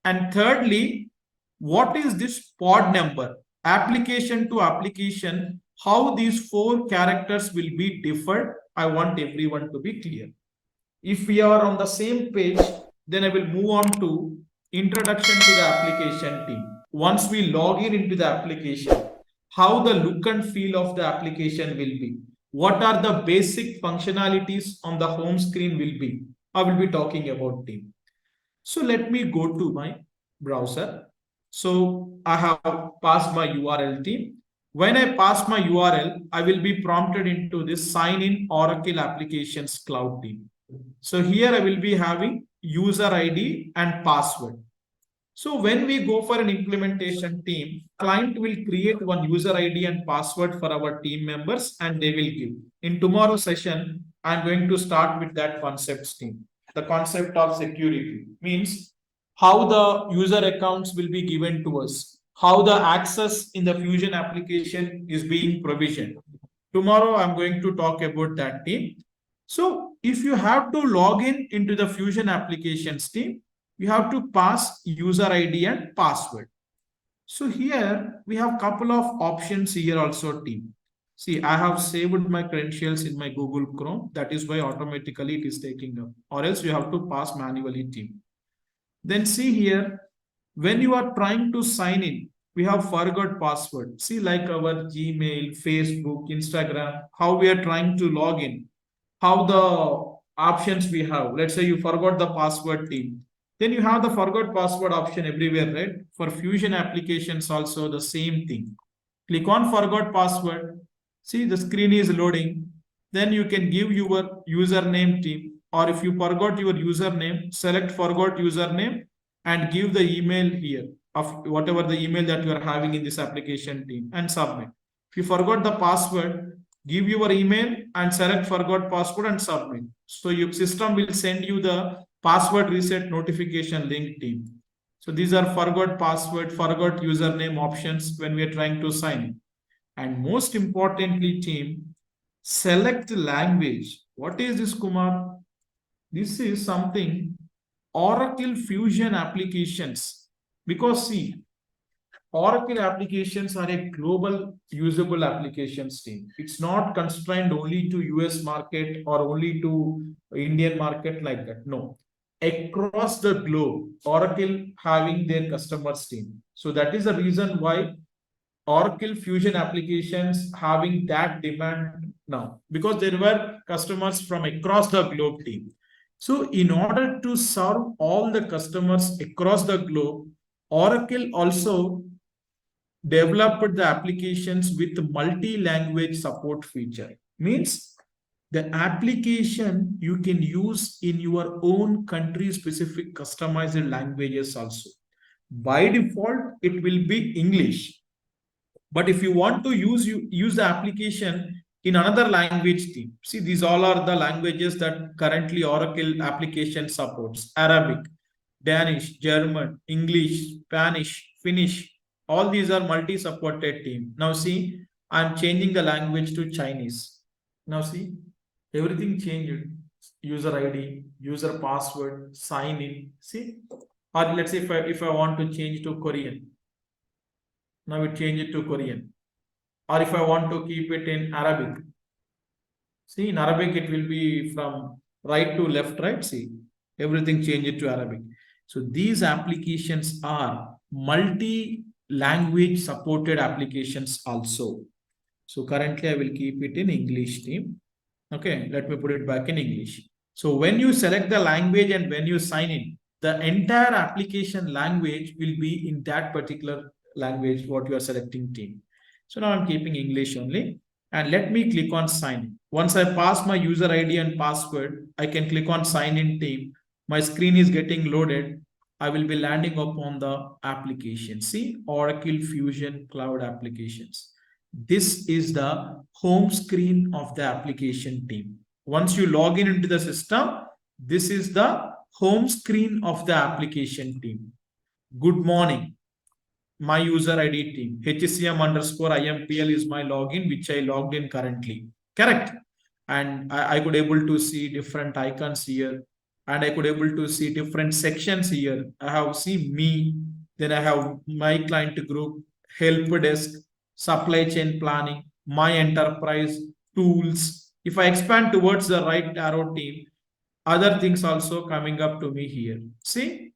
And thirdly, what is this pod number? Application to application, how these 4 characters will be differed, I want everyone to be clear. If we are on the same page, then I will move on to introduction to the application team. Once we log in into the application, how the look and feel of the application will be. What are the basic functionalities on the home screen will be. I will be talking about team. So let me go to my browser. So I have passed my URL team. When I pass my URL, I will be prompted into this sign in Oracle Applications Cloud team. So here I will be having user ID and password. So when we go for an implementation team, client will create one user ID and password for our team members and they will give. In tomorrow's session, I'm going to start with that concepts team. The concept of security means how the user accounts will be given to us, how the access in the Fusion application is being provisioned. Tomorrow, I'm going to talk about that team. So if you have to log in into the Fusion applications team, you have to pass user ID and password. So here we have couple of options here also team. See, I have saved my credentials in my Google Chrome. That is why automatically it is taking up, or else you have to pass manually team. Then see here, when you are trying to sign in, we have forgot password. See, like our Gmail, Facebook, Instagram, how we are trying to log in, how the options we have. Let's say you forgot the password team. Then you have the forgot password option everywhere, right? For Fusion applications also the same thing. Click on forgot password. See, the screen is loading. Then you can give your username team, or if you forgot your username, select forgot username and give the email here of whatever the email that you are having in this application team and submit. If you forgot the password, give your email and select forgot password and submit. So your system will send you the password reset notification link team. So these are forgot password, forgot username options when we are trying to sign in. And most importantly, team, select language. What is this, Kumar? This is something Oracle Fusion applications. Because see, Oracle applications are a global usable applications team. It's not constrained only to US market or only to Indian market like that. No. Across the globe, Oracle having their customers team. So that is the reason why Oracle Fusion applications having that demand now because there were customers from across the globe team. So in order to serve all the customers across the globe, Oracle also developed the applications with multi-language support feature. Means the application you can use in your own country specific customized languages also. By default, it will be English. But if you want to use the application in another language team, see these all are the languages that currently Oracle application supports: Arabic, Danish, German, English, Spanish, Finnish. All these are multi-supported team. Now see, I'm changing the language to Chinese. Now see, everything changed. User ID, user password, sign in. See, or let's say if I want to change to Korean, now it change it to Korean. Or if I want to keep it in Arabic, see in Arabic it will be from right to left, right? See, everything change it to Arabic. So these applications are multi-language supported applications also. So currently I will keep it in English team. Okay, let me put it back in English. So when you select the language and when you sign in, the entire application language will be in that particular language what you are selecting team. So now I'm keeping English only and let me click on sign in. Once I pass my user ID and password, I can click on sign in team. My screen is getting loaded. I will be landing upon the application. See, Oracle Fusion Cloud Applications. This is the home screen of the application team. Once you log in into the system, this is the home screen of the application team. Good morning. My user ID team. HCM underscore IMPL is my login, which I logged in currently. Correct. And I could able to see different icons here. And I could able to see different sections here. I have see me. Then I have my client group, help desk, supply chain planning, my enterprise, tools. If I expand towards the right arrow team, other things also coming up to me here. See,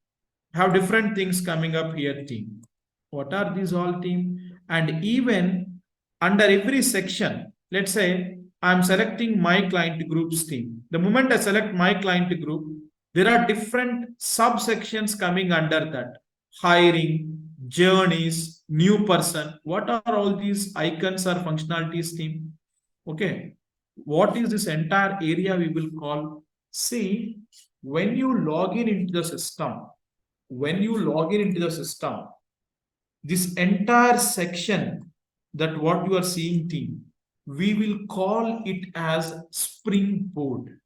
have different things coming up here team. What are these all team? And even under every section, let's say I'm selecting my client groups team. The moment I select my client group, there are different subsections coming under that. Hiring, journeys, new person. What are all these icons or functionalities team? Okay. What is this entire area we will call? See, when you log in into the system, this entire section that what you are seeing team, we will call it as springboard.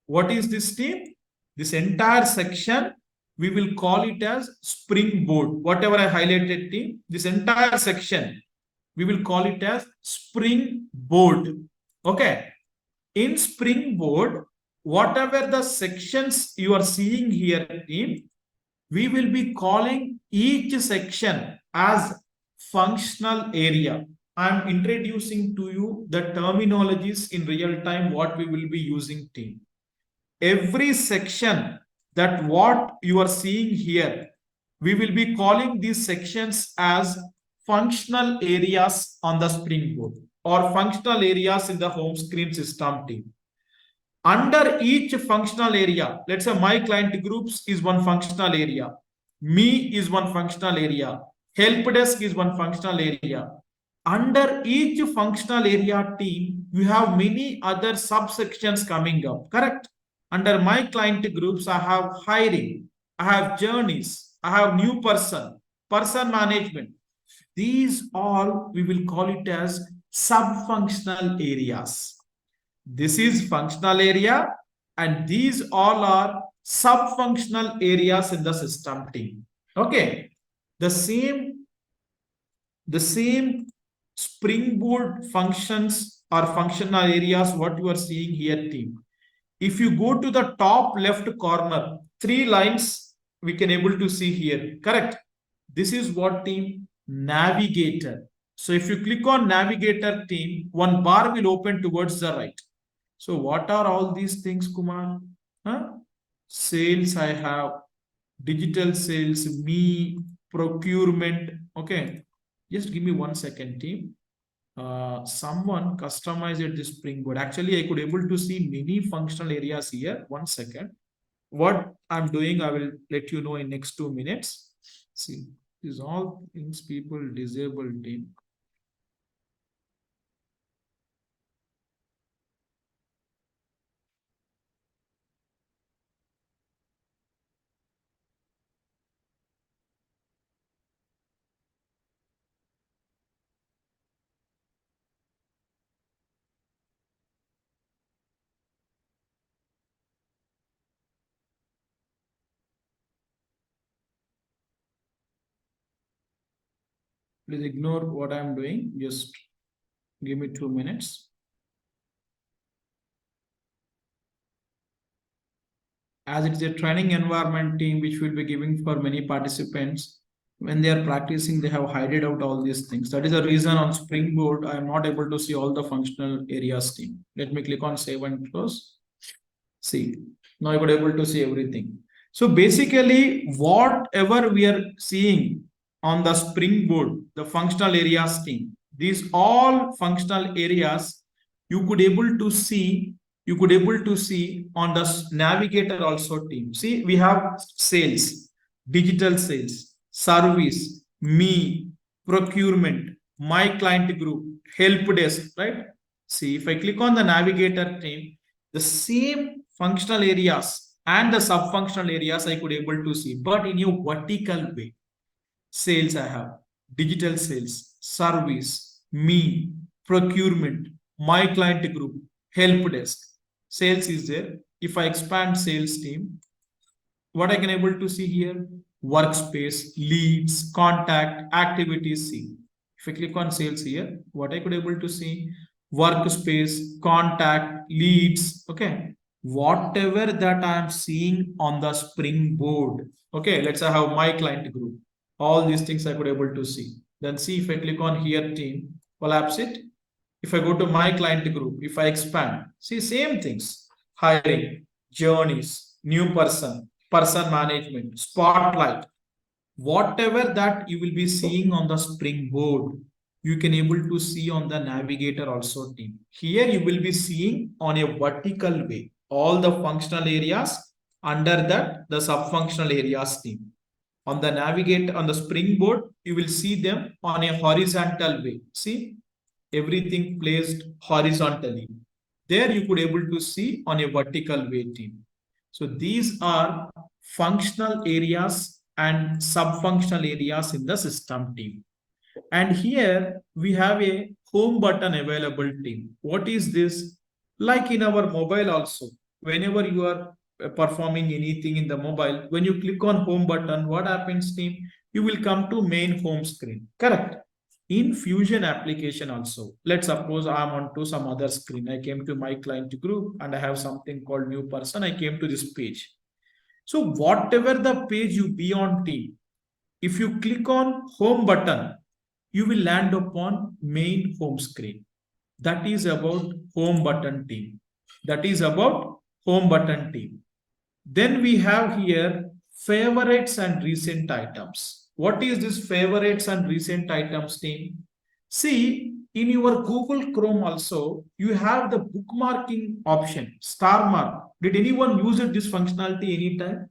What is this team? This entire section, we will call it as springboard. Whatever I highlighted team, this entire section, we will call it as springboard. Okay. In springboard, whatever the sections you are seeing here team, we will be calling each section as functional area. I'm introducing to you the terminologies in real time what we will be using team. Every section that what you are seeing here, we will be calling these sections as functional areas on the springboard or functional areas in the home screen system team. Under each functional area, let's say my client groups is one functional area, me is one functional area, help desk is one functional area. Under each functional area team, you have many other subsections coming up, correct? Under my client groups, I have hiring, I have journeys, I have new person, person management. These all we will call it as sub-functional areas. This is functional area and these all are sub-functional areas in the system team. Okay. The same springboard functions or functional areas, what you are seeing here, team. If you go to the top left corner, 3 lines we can able to see here, correct? This is what, team? Navigator. So if you click on navigator, team, one bar will open towards the right. So what are all these things, Kumar? Huh? Sales I have, digital sales, me, procurement. Okay, just give me 1 second, team. Someone customized this springboard. Actually, I could able to see many functional areas here. 1 second. What I'm doing, I will let you know in next 2 minutes. See, these all things people disable, team. Please ignore what I'm doing. Just give me 2 minutes. As it is a training environment, team, which will be giving for many participants, when they are practicing, they have hided out all these things. That is the reason on Springboard, I am not able to see all the functional areas, team. Let me click on save and close. See, now I got able to see everything. So basically, whatever we are seeing on the Springboard, the functional areas, team, these all functional areas you could able to see, on the navigator also, team. See, we have sales, digital sales, service, me, procurement, my client group, help desk, right? See, if I click on the navigator, team, the same functional areas and the sub-functional areas I could able to see, but in a vertical way. Sales I have, digital sales, service, me, procurement, my client group, help desk. Sales is there. If I expand sales, team, what I can able to see here, workspace, leads, contact, activities. See, if I click on sales here, what I could able to see, workspace, contact, leads. Okay, whatever that I am seeing on the springboard. Okay, let's say I have my client group. All these things I could able to see. Then see, if I click on here, team, collapse it. If I go to my client group, if I expand, see, same things, hiring, journeys, new person, person management, spotlight, whatever that you will be seeing on the springboard, you can able to see on the navigator also, team. Here you will be seeing on a vertical way all the functional areas, under that the sub-functional areas, team. On the navigator, on the springboard, you will see them on a horizontal way. See, everything placed horizontally. There you could able to see on a vertical way, team. So these are functional areas and sub-functional areas in the system, team. And here we have a home button available, team. What is this? Like in our mobile also, whenever you are performing anything in the mobile, when you click on home button, what happens, team? You will come to main home screen, correct? In Fusion application also, let's suppose I'm onto some other screen. I came to my client group and I have something called new person. I came to this page. So whatever the page you be on, team, if you click on home button, you will land upon main home screen. That is about home button, team. That is about home button, team. Then we have here favorites and recent items. What is this favorites and recent items, team? See, in your Google Chrome also, you have the bookmarking option, star mark. Did anyone use this functionality anytime?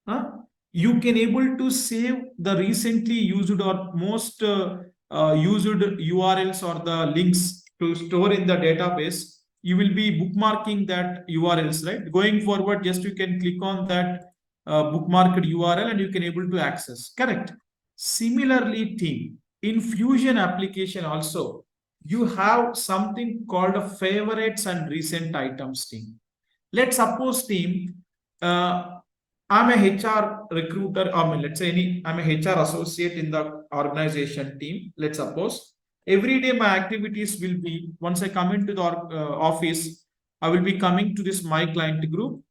Huh? You can able to save the recently used or most used URLs or the links to store in the database. You will be bookmarking that URLs, right? Going forward, just you can click on that bookmarked URL and you can able to access, correct? Similarly, team, in Fusion application also, you have something called a favorites and recent items, team. Let's suppose, team, I'm a HR recruiter. I mean, let's say I'm a HR associate in the organization, team. Let's suppose every day my activities will be, once I come into the office, I will be coming to this my client group.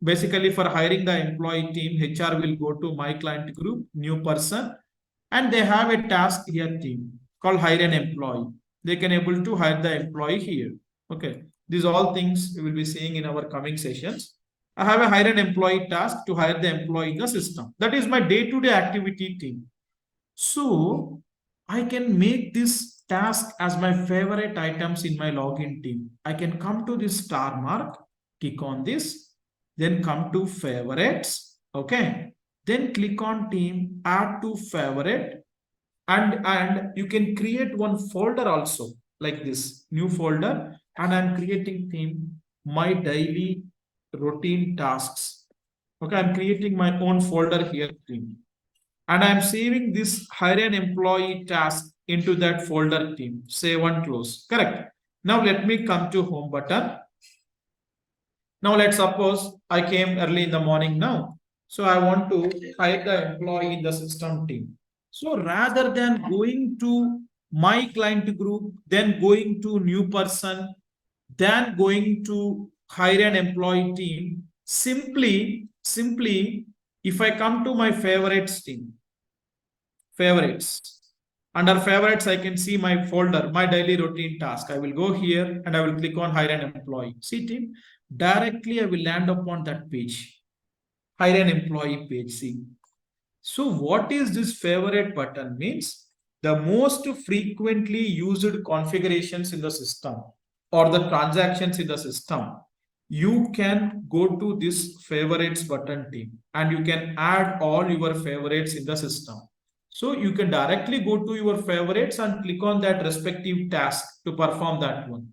Basically, for hiring the employee team, HR will go to my client group, new person, and they have a task here team called hire an employee. They can able to hire the employee here. Okay, these all things we will be seeing in our coming sessions. I have a hire an employee task to hire the employee in the system. That is my day-to-day activity team. So I can make this task as my favorite items in my login team. I can come to this star mark, click on this, then come to favorites. Okay. Then click on team, add to favorite, and you can create one folder also like this new folder. And I'm creating theme my daily routine tasks. Okay, I'm creating my own folder here team, and I'm saving this hire an employee task into that folder team. Save and close. Correct. Now let me come to home button. Now let's suppose I came early in the morning now. So I want to hire the employee in the system team. So rather than going to my client group, then going to new person, then going to hire an employee team, simply, if I come to my favorites team, favorites, under favorites, I can see my folder, my daily routine task. I will go here and I will click on hire an employee. See team, directly I will land upon that page, hire an employee page. See. So what is this favorite button means? The most frequently used configurations in the system or the transactions in the system. You can go to this favorites button team and you can add all your favorites in the system. So you can directly go to your favorites and click on that respective task to perform that one.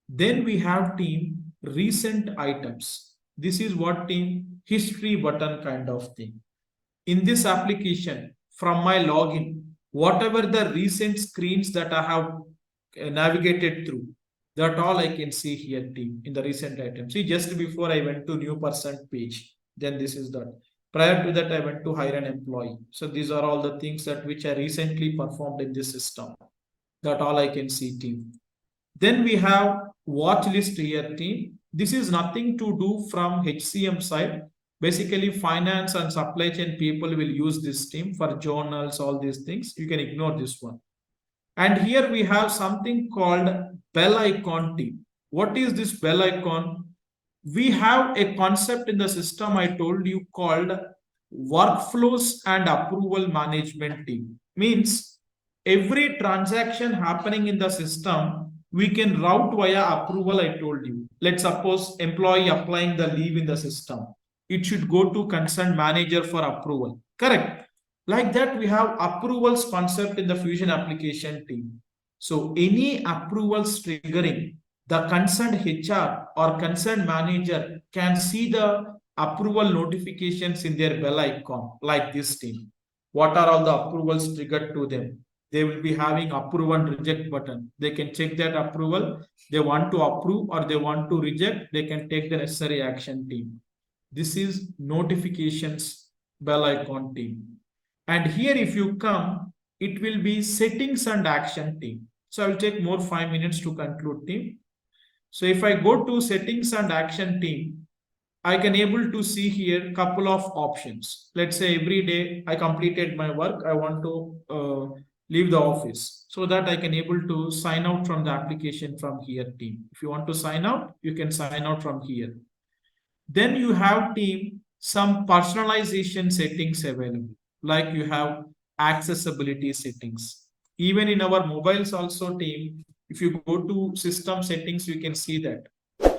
Then we have team recent items. This is what team history button kind of thing. In this application, from my login, whatever the recent screens that I have navigated through, that all I can see here team in the recent items. See, just before I went to new person page, then this is that. Prior to that, I went to hire an employee. So these are all the things that which I recently performed in this system. That all I can see team. Then we have watch list here team. This is nothing to do from HCM side. Basically, finance and supply chain people will use this team for journals, all these things. You can ignore this one. And here we have something called bell icon team. What is this bell icon? We have a concept in the system I told you called workflows and approval management team. Means every transaction happening in the system, we can route via approval I told you. Let's suppose employee applying the leave in the system. It should go to concerned manager for approval. Correct. Like that, we have approvals concept in the Fusion application team. So any approvals triggering, the concerned HR or concerned manager can see the approval notifications in their bell icon like this team. What are all the approvals triggered to them? They will be having approve and reject button. They can check that approval. They want to approve or they want to reject. They can take the necessary action team. This is notifications bell icon team. And here if you come, it will be settings and action team. So I will take more 5 minutes to conclude team. So if I go to settings and action team, I can able to see here couple of options. Let's say every day I completed my work. I want to leave the office so that I can able to sign out from the application from here team. If you want to sign out, you can sign out from here. Then you have team some personalization settings available. Like you have accessibility settings. Even in our mobiles also team, if you go to system settings, you can see that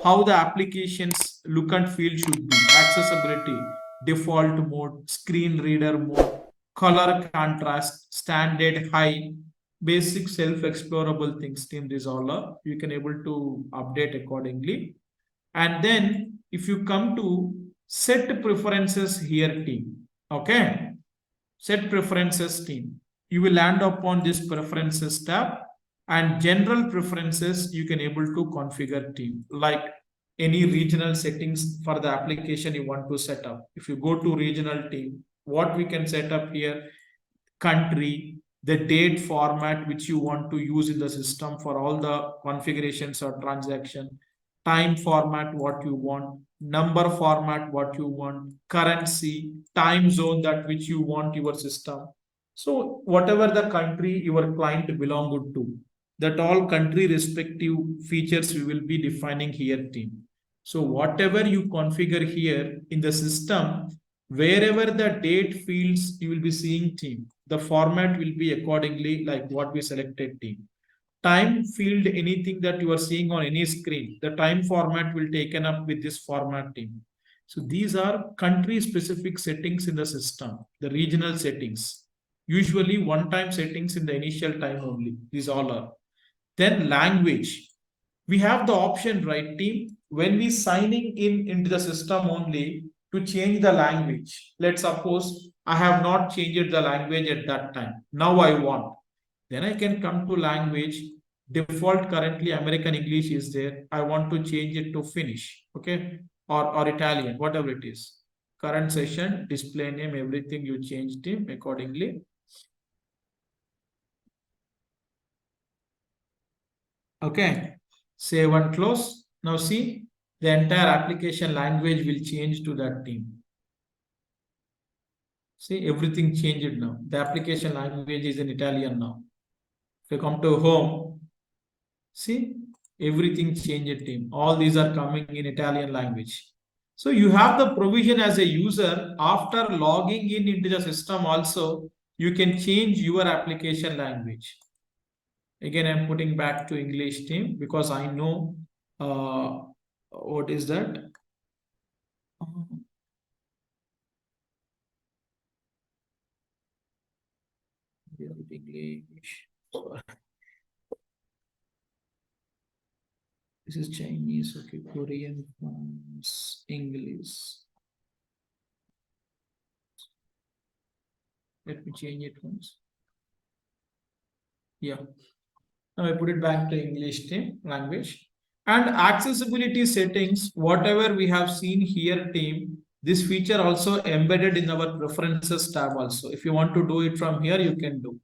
how the applications look and feel should be. Accessibility, default mode, screen reader mode, color contrast, standard high, basic self-explorable things team. These all are you can able to update accordingly. And then if you come to set preferences here team, okay, set preferences team, you will land upon this preferences tab, and general preferences you can able to configure team, like any regional settings for the application you want to set up. If you go to regional team, what we can set up here, country, the date format which you want to use in the system for all the configurations or transaction, time format what you want, number format what you want, currency, time zone that which you want your system. So whatever the country your client belonged to, that all country respective features we will be defining here team. So whatever you configure here in the system, wherever the date fields you will be seeing team, the format will be accordingly like what we selected team. Time field, anything that you are seeing on any screen, the time format will taken up with this format team. So these are country specific settings in the system, the regional settings, usually one time settings in the initial time only. These all are. Then language, we have the option, right team, when we signing in into the system only to change the language. Let's suppose I have not changed the language at that time, now I want, then I can come to language. Default currently American English is there, I want to change it to Finnish, okay, or Italian, whatever it is. Current session, display name, everything you changed it accordingly. Okay, save and close. Now see, the entire application language will change to that team. See, everything changed now. The application language is in Italian now. If you come to home, see, everything changed team. All these are coming in Italian language. So you have the provision as a user after logging in into the system also, you can change your application language. Again, I'm putting back to English team because I know what is that? English. This is Chinese, okay, Korean, English. Let me change it once. Yeah. Now I put it back to English team language. And accessibility settings, whatever we have seen here team, this feature also embedded in our preferences tab also. If you want to do it from here, you can do.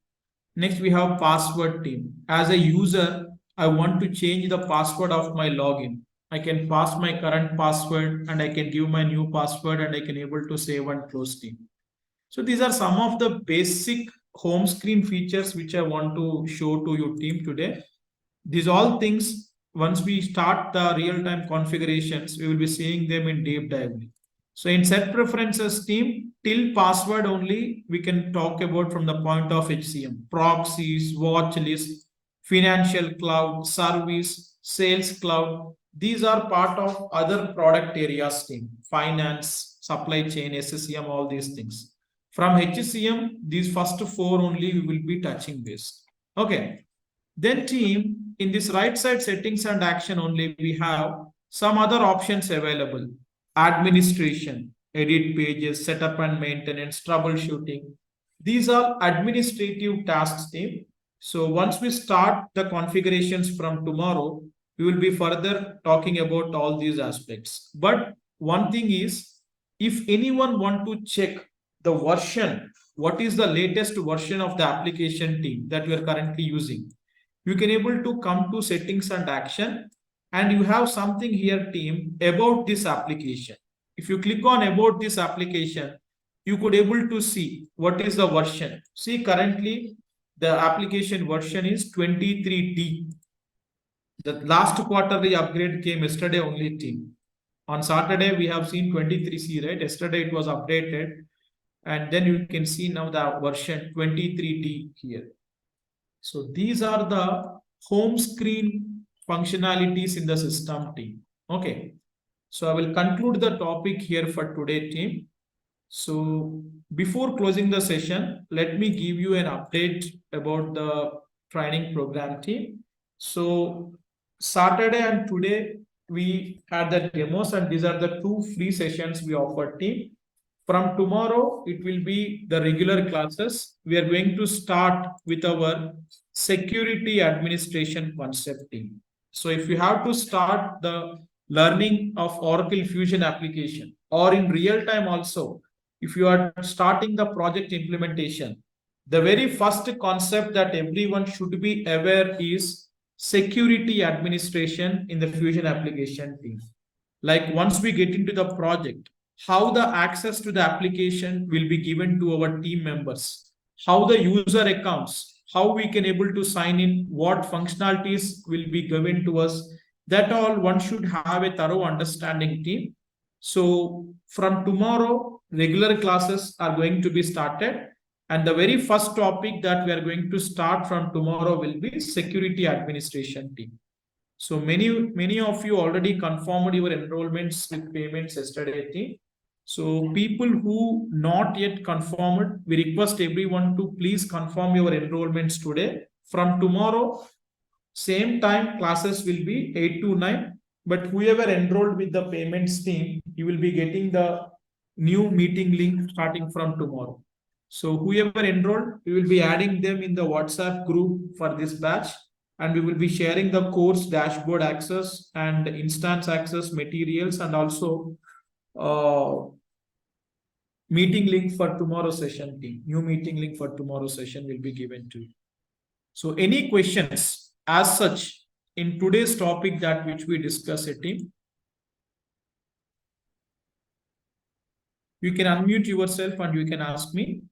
Next, we have password team. As a user, I want to change the password of my login. I can pass my current password and I can give my new password and I can able to save and close team. So these are some of the basic home screen features which I want to show to your team today. These all things, once we start the real-time configurations, we will be seeing them in deep dive. So in set preferences team, till password only, we can talk about from the point of HCM, proxies, watch list, financial cloud, service, sales cloud. These are part of other product areas team, finance, supply chain, SCM, all these things. From HCM, these first four only we will be touching base. Okay. Then team, in this right side settings and action only, we have some other options available. Administration, edit pages, setup and maintenance, troubleshooting. These are administrative tasks team. So once we start the configurations from tomorrow, we will be further talking about all these aspects. But one thing is, if anyone want to check the version, what is the latest version of the application team that we are currently using, you can able to come to settings and action, and you have something here team about this application. If you click on about this application, you could able to see what is the version. See, currently the application version is 23D. The last quarterly upgrade came yesterday only team. On Saturday we have seen 23C, right? Yesterday it was updated, and then you can see now the version 23D here. So these are the home screen functionalities in the system team. Okay. So I will conclude the topic here for today team. So before closing the session, let me give you an update about the training program team. So Saturday and today we had the demos, and these are the two free sessions we offer team. From tomorrow, it will be the regular classes. We are going to start with our security administration concept team. So if you have to start the learning of Oracle Fusion application, or in real time also, if you are starting the project implementation, The very first concept that everyone should be aware is security administration in the Fusion application team. Like once we get into the project, how the access to the application will be given to our team members, how the user accounts, how we can able to sign in, what functionalities will be given to us, that all one should have a thorough understanding team. So from tomorrow, regular classes are going to be started. And the very first topic that we are going to start from tomorrow will be security administration team. So many of you already confirmed your enrollments with payments yesterday team. So people who not yet confirmed, we request everyone to please confirm your enrollments today. From tomorrow, same time classes will be 8 to 9. But whoever enrolled with the payments team, you will be getting the new meeting link starting from tomorrow. So whoever enrolled, we will be adding them in the WhatsApp group for this batch, and we will be sharing the course dashboard access and instance access materials, and also meeting link for tomorrow session team. New meeting link for tomorrow session will be given to you. So any questions as such in today's topic that which we discuss a team? You can unmute yourself and you can ask me.